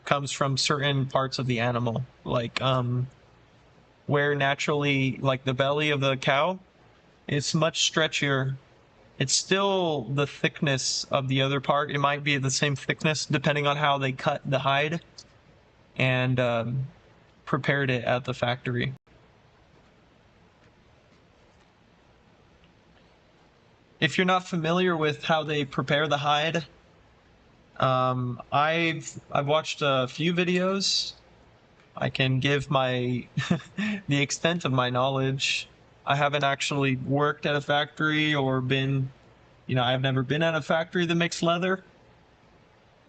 comes from certain parts of the animal, like where naturally, like the belly of the cow, it's much stretchier. It's still the thickness of the other part. It might be the same thickness depending on how they cut the hide and prepared it at the factory. If you're not familiar with how they prepare the hide, I've watched a few videos. I can give my the extent of my knowledge. I haven't actually worked at a factory or been, I've never been at a factory that makes leather,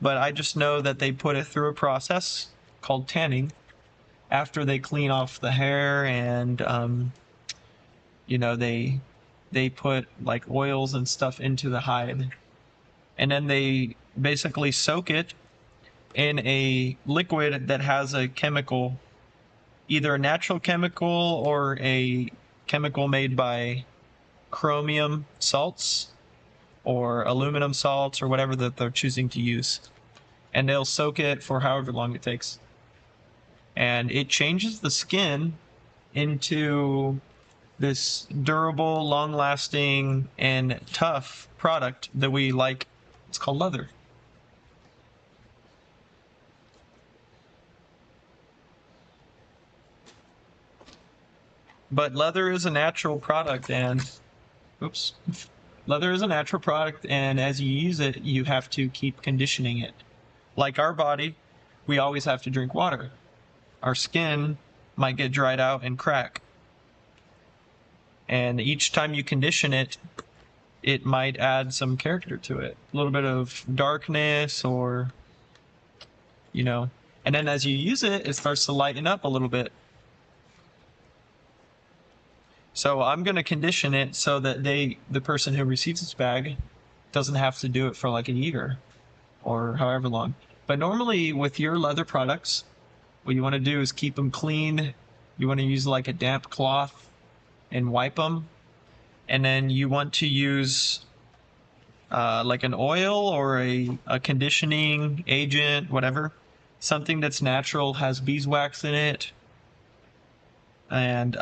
but I just know that they put it through a process called tanning after they clean off the hair, and they put like oils and stuff into the hide, and then they basically soak it in a liquid that has a chemical, either a natural chemical or a chemical made by chromium salts or aluminum salts or whatever that they're choosing to use. And they'll soak it for however long it takes. And it changes the skin into this durable, long-lasting, and tough product that we like. It's called leather. But leather is a natural product, and leather is a natural product, and as you use it, you have to keep conditioning it. Like our body, we always have to drink water. Our skin might get dried out and crack. And each time you condition it, it might add some character to it. A little bit of darkness or, and then as you use it, it starts to lighten up a little bit. So I'm going to condition it so that the person who receives this bag doesn't have to do it for like a year or however long. But normally with your leather products, what you want to do is keep them clean. You want to use like a damp cloth and wipe them. And then you want to use like an oil or a conditioning agent, whatever. Something that's natural, has beeswax in it. And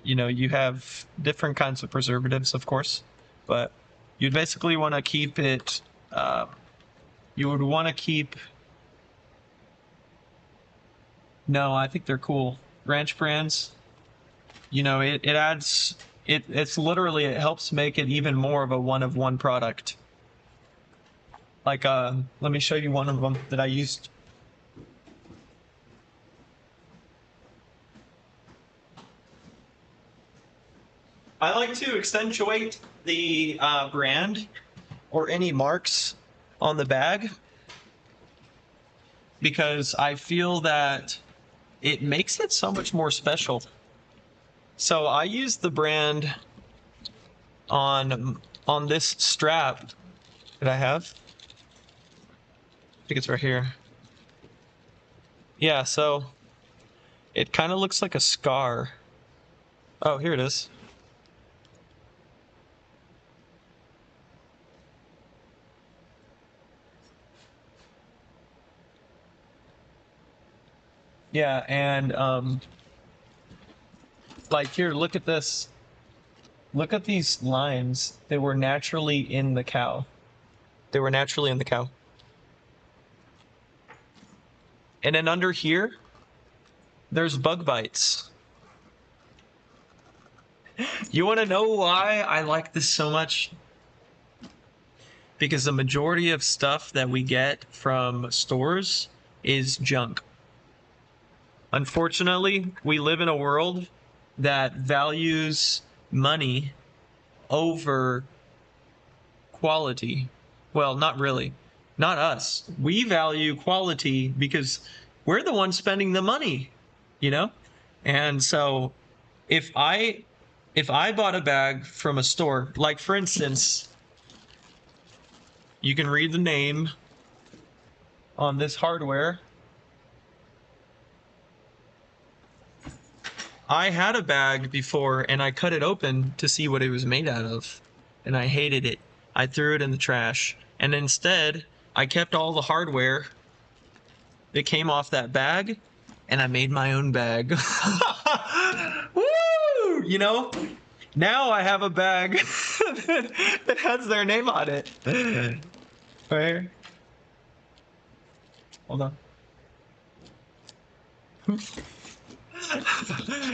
you know, you have different kinds of preservatives, of course, but you'd basically want to keep it, you would want to keep, no, I think they're cool. Ranch brands, you know, it adds, it's literally, it helps make it even more of a one-of-one product. Like, let me show you one of them that I used. I like to accentuate the brand or any marks on the bag because I feel that it makes it so much more special. So I use the brand on this strap that I have. I think it's right here. Yeah, so it kind of looks like a scar. Oh, here it is. Yeah, and like here, look at this. Look at these lines. They were naturally in the cow. They were naturally in the cow. And then under here, there's bug bites. You want to know why I like this so much? Because the majority of stuff that we get from stores is junk. Unfortunately, we live in a world that values money over quality. Well, not really. Not us. We value quality because we're the ones spending the money, you know? And so if I bought a bag from a store, like for instance, you can read the name on this hardware. I had a bag before and I cut it open to see what it was made out of, and I hated it. I threw it in the trash, and instead I kept all the hardware that came off that bag and I made my own bag. Woo! You know, now I have a bag that has their name on it. Right here. Hold on.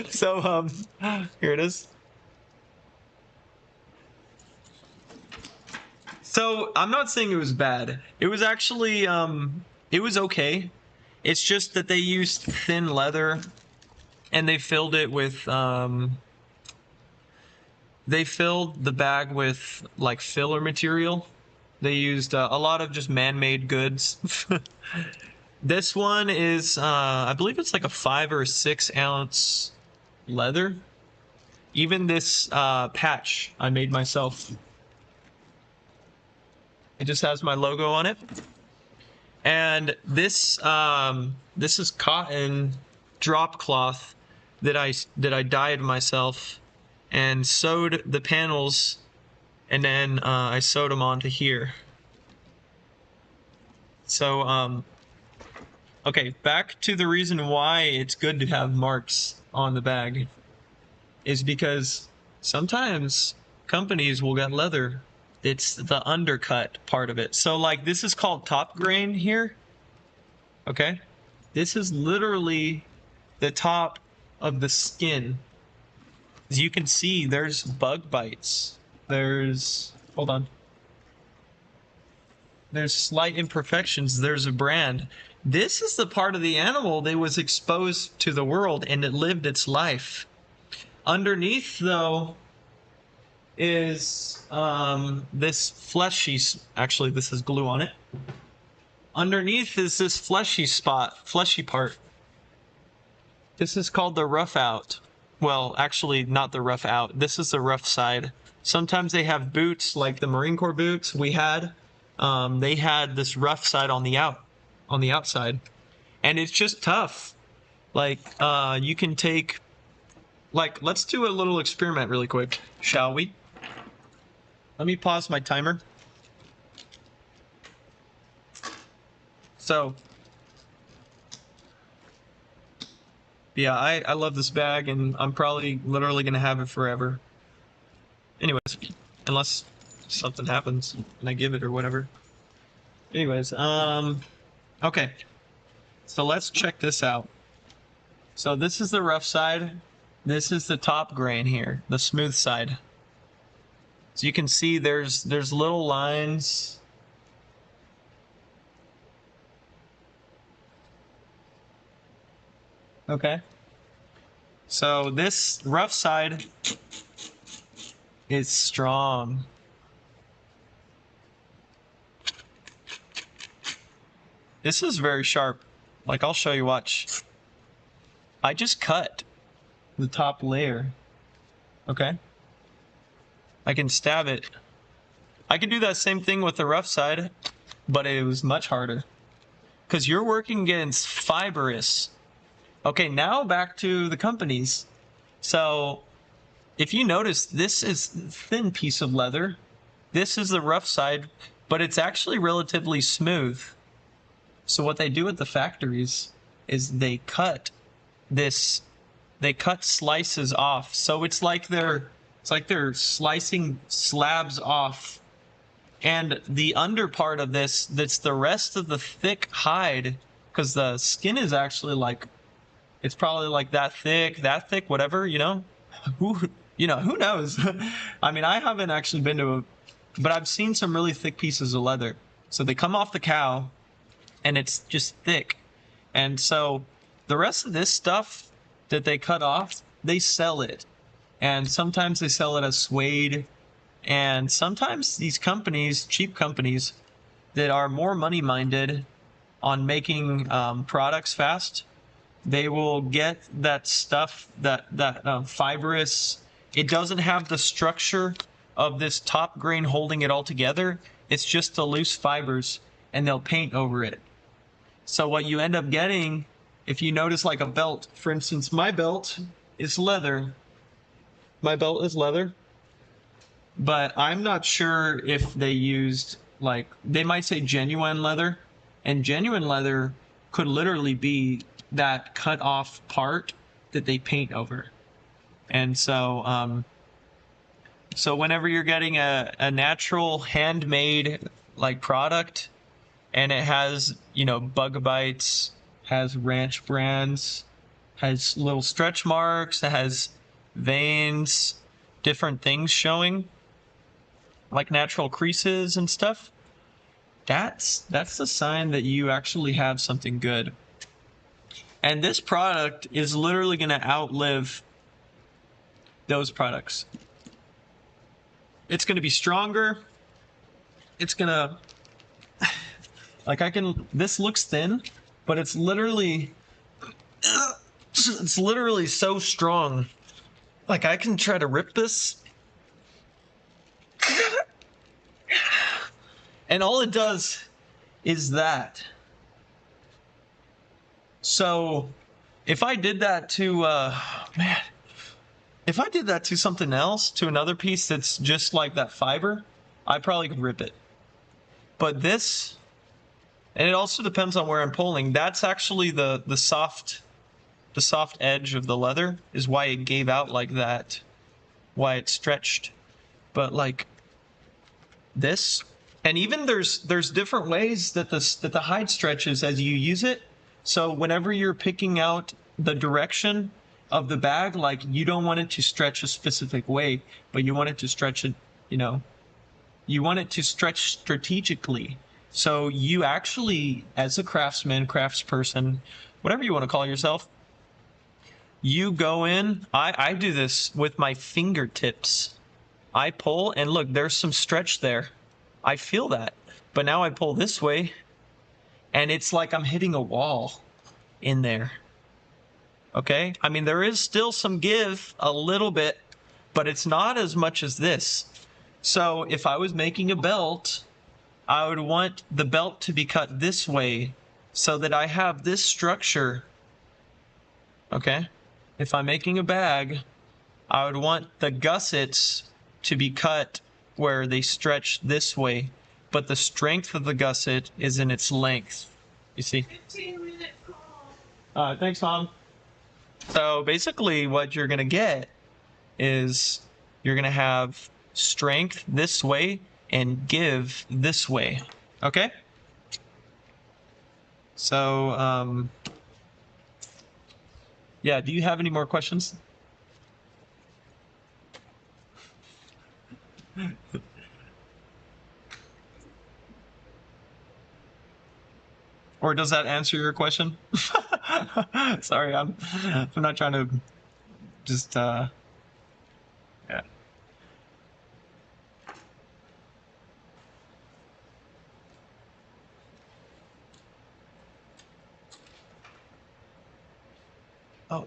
So here it is. So I'm not saying it was bad. It was actually it was okay. It's just that they used thin leather and they filled it with they filled the bag with like filler material. They used a lot of just man-made goods. This one is I believe it's like a 5 or 6 ounce leather. Even this patch I made myself. It just has my logo on it. And this this is cotton drop cloth that I dyed myself and sewed the panels, and then I sewed them onto here. So okay, back to the reason why it's good to have marks on the bag is because sometimes companies will get leather. It's the undercut part of it. So like this is called top grain here. Okay? This is literally the top of the skin. As you can see, there's bug bites. There's, hold on. There's slight imperfections. There's a brand. This is the part of the animal that was exposed to the world and it lived its life. Underneath, though, is this fleshy, actually this is glue on it. Underneath is this fleshy part. This is called the rough out. Well, actually not the rough out. This is the rough side. Sometimes they have boots like the Marine Corps boots we had. They had this rough side on the outside. And it's just tough. Like you can take, like, let's do a little experiment really quick, shall we? Let me pause my timer. So, Yeah, I love this bag, and I'm probably literally gonna have it forever. Anyways, unless something happens and I give it or whatever. Anyways, okay. So let's check this out. So this is the rough side. This is the top grain here, the smooth side. So you can see there's little lines. Okay. So this rough side is strong. This is very sharp. Like, I'll show you, watch. I just cut the top layer. Okay. I can stab it. I can do that same thing with the rough side, but it was much harder. Because you're working against fibrous. Okay, now back to the companies. So, if you notice, this is a thin piece of leather. This is the rough side, but it's actually relatively smooth. So what they do at the factories is they cut slices off. So it's like they're slicing slabs off. And the under part of this, that's the rest of the thick hide, because the skin is actually like, it's probably like that thick, whatever, you know? Who knows? I mean, I haven't actually been to but I've seen some really thick pieces of leather. So they come off the cow, and it's just thick. And so the rest of this stuff that they cut off, they sell it. And sometimes they sell it as suede. And sometimes these companies, cheap companies, that are more money-minded on making products fast, they will get that stuff, that fibrous. It doesn't have the structure of this top grain holding it all together. It's just the loose fibers, and they'll paint over it. So what you end up getting, if you notice, like a belt, for instance, my belt is leather. My belt is leather, but I'm not sure if they used, like, they might say genuine leather, and genuine leather could literally be that cut off part that they paint over. And so, so whenever you're getting a natural handmade like product, and it has, you know, bug bites, has ranch brands, has little stretch marks, it has veins, different things showing, like natural creases and stuff. That's the sign that you actually have something good. And this product is literally going to outlive those products. It's going to be stronger. It's going to, like, this looks thin, but it's literally so strong. Like, I can try to rip this, and all it does is that. So if I did that to, if I did that to something else, to another piece that's just like that fiber, I probably could rip it. But this, and it also depends on where I'm pulling. That's actually the soft edge of the leather is why it gave out like that, why it stretched. But like this, and even there's different ways that the hide stretches as you use it. So whenever you're picking out the direction of the bag, like, you don't want it to stretch a specific way, but you want it to stretch it, you know, you want it to stretch strategically. So you actually, as a craftsman, craftsperson, whatever you want to call yourself, you go in, I do this with my fingertips. I pull, and look, there's some stretch there. I feel that. But now I pull this way, and it's like I'm hitting a wall in there. Okay? I mean, there is still some give, a little bit, but it's not as much as this. So if I was making a belt, I would want the belt to be cut this way so that I have this structure. Okay? If I'm making a bag, I would want the gussets to be cut where they stretch this way, but the strength of the gusset is in its length. You see? 15-minute call. Thanks, Mom. So basically what you're going to get is you're going to have strength this way and give this way. Okay? So, yeah, do you have any more questions? Or does that answer your question? Sorry, I'm not trying to just yeah. Oh.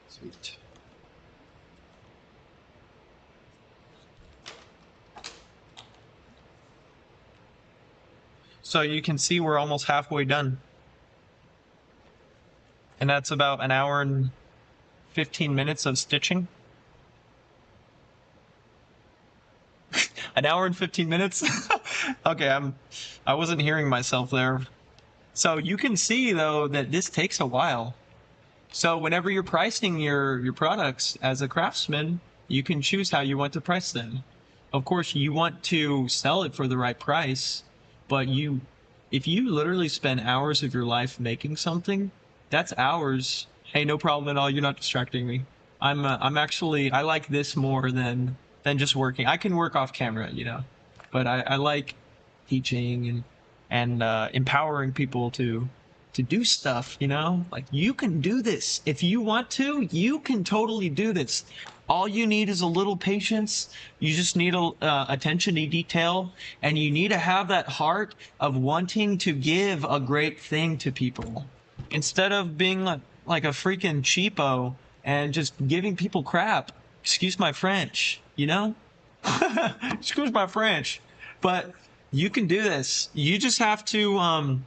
Sweet. So you can see we're almost halfway done. And that's about an hour and 15 minutes of stitching. An hour and 15 minutes? Okay, I wasn't hearing myself there. So you can see though that this takes a while. So whenever you're pricing your products as a craftsman, you can choose how you want to price them. Of course, you want to sell it for the right price, but if you literally spend hours of your life making something, that's hours. Hey, no problem at all. You're not distracting me. I'm actually, I like this more than just working. I can work off camera, you know, but I like teaching and empowering people to do stuff, you know? Like, you can do this. If you want to, you can totally do this. All you need is a little patience. You just need attention to detail, and you need to have that heart of wanting to give a great thing to people instead of being like a freaking cheapo and just giving people crap. Excuse my French, you know? Excuse my French. But you can do this. You just have to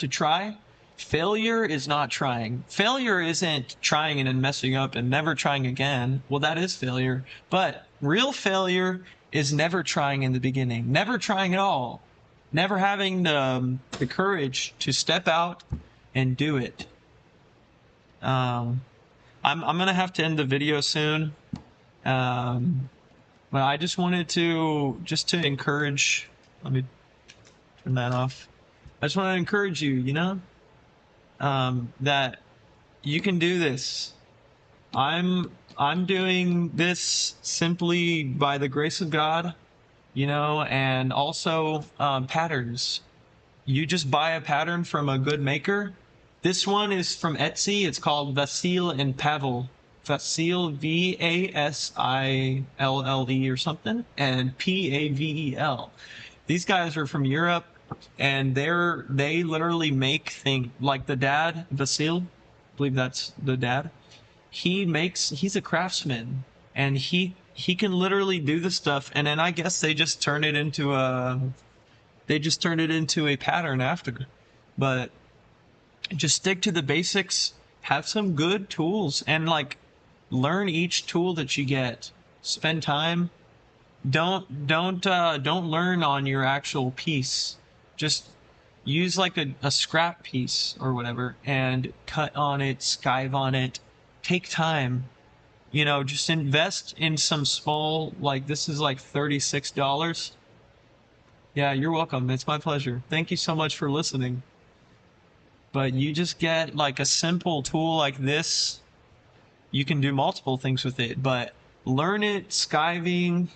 try. Failure is not trying. Failure isn't trying and then messing up and never trying again. Well, that is failure. But real failure is never trying in the beginning, never trying at all, never having the courage to step out and do it. I'm gonna have to end the video soon. But I just wanted to encourage. Let me turn that off. I just want to encourage you, you know, that you can do this. I'm doing this simply by the grace of God, you know, and also patterns. You just buy a pattern from a good maker. This one is from Etsy. It's called Vasil and Pavel. Vasil, Vasill or something, and Pavel. These guys are from Europe, and they literally make things like the dad, Vasil, I believe that's the dad. He's a craftsman, and he can literally do the stuff, and then I guess they just turn it into a pattern after. But just stick to the basics, have some good tools, and like learn each tool that you get. Spend time. Don't learn on your actual piece. Just use like a scrap piece or whatever and cut on it, skive on it. Take time. You know, just invest in some small, like this is like $36. Yeah, you're welcome. It's my pleasure. Thank you so much for listening. But you just get like a simple tool like this. You can do multiple things with it, but learn it, skiving.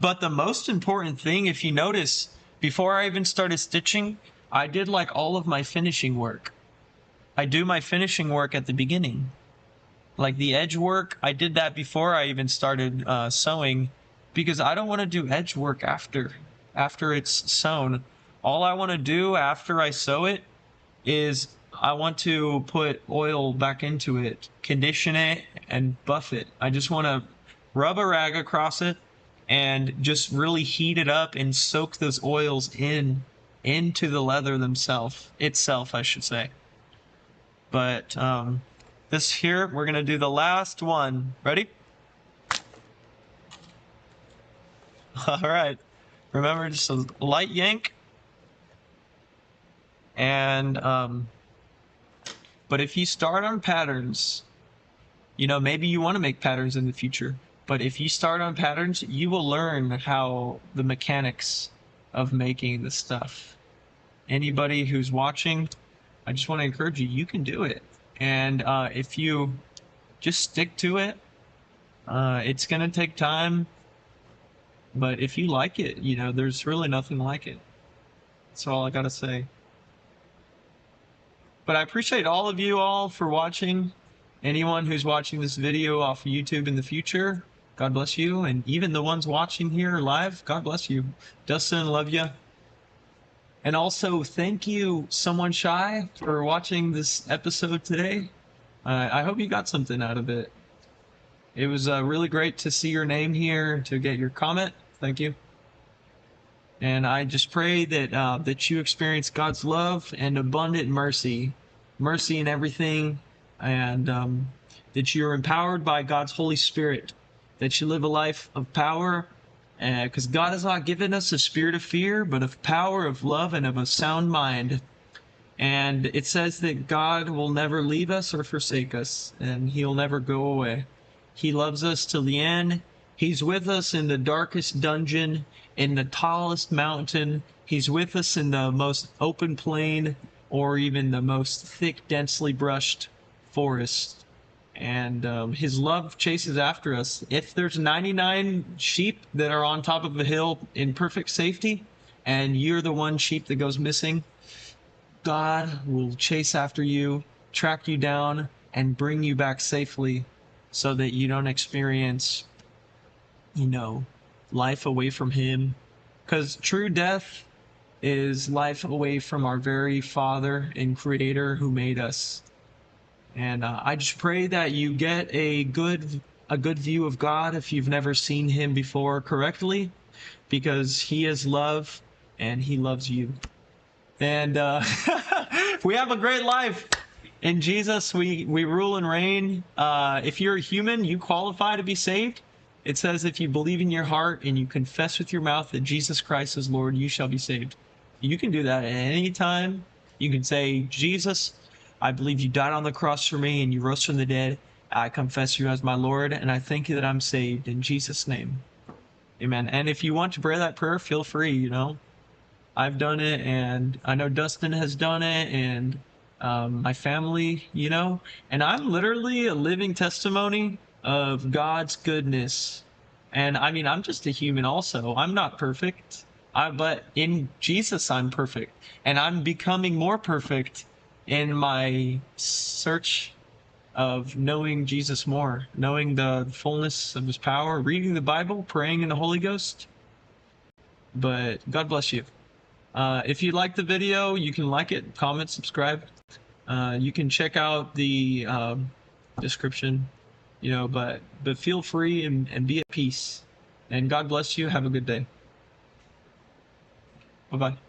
But the most important thing, if you notice, before I even started stitching, I did like all of my finishing work. I do my finishing work at the beginning. Like the edge work, I did that before I even started sewing, because I don't want to do edge work after it's sewn. All I want to do after I sew it is I want to put oil back into it, condition it, and buff it. I just want to rub a rag across it and just really heat it up and soak those oils into the leather itself, I should say. But this here, we're gonna do the last one. Ready? All right. Remember, just a light yank. And but if you start on patterns, you know, maybe you want to make patterns in the future, but if you start on patterns, you will learn how the mechanics of making the stuff. Anybody who's watching, I just want to encourage you, you can do it. And if you just stick to it, it's going to take time, but if you like it, you know, there's really nothing like it. That's all I got to say. But I appreciate all of you all for watching. Anyone who's watching this video off of YouTube in the future, God bless you. And even the ones watching here live, God bless you. Dustin, love you. And also, thank you, Someone Shy, for watching this episode today. I hope you got something out of it. It was really great to see your name here, to get your comment. Thank you. And I just pray that that you experience God's love and abundant mercy in everything, and that you're empowered by God's Holy Spirit, that you live a life of power, because God has not given us a spirit of fear, but of power, of love, and of a sound mind. And it says that God will never leave us or forsake us, and He'll never go away. He loves us till the end. He's with us in the darkest dungeon, in the tallest mountain. He's with us in the most open plain, or even the most thick, densely brushed forest. And His love chases after us. If there's 99 sheep that are on top of a hill in perfect safety, and you're the one sheep that goes missing, God will chase after you, track you down, and bring you back safely, so that you don't experience, you know, life away from Him. Because true death is life away from our very Father and Creator who made us. And I just pray that you get a good view of God if you've never seen Him before correctly, because He is love and He loves you. And we have a great life. In Jesus, we rule and reign. If you're a human, you qualify to be saved. It says if you believe in your heart and you confess with your mouth that Jesus Christ is Lord, you shall be saved. You can do that at any time. You can say, Jesus, I believe you died on the cross for me and you rose from the dead. I confess you as my Lord, and I thank you that I'm saved in Jesus' name. Amen. And if you want to pray that prayer, feel free, you know. I've done it, and I know Dustin has done it, and my family, you know, and I'm literally a living testimony of God's goodness. And I mean, I'm just a human also. I'm not perfect, but in Jesus I'm perfect, and I'm becoming more perfect in my search of knowing Jesus more, knowing the fullness of His power, reading the Bible, praying in the Holy Ghost. But God bless you. If you like the video, you can like it, comment, subscribe. You can check out the description, you know, but feel free and be at peace. And God bless you. Have a good day. Bye-bye.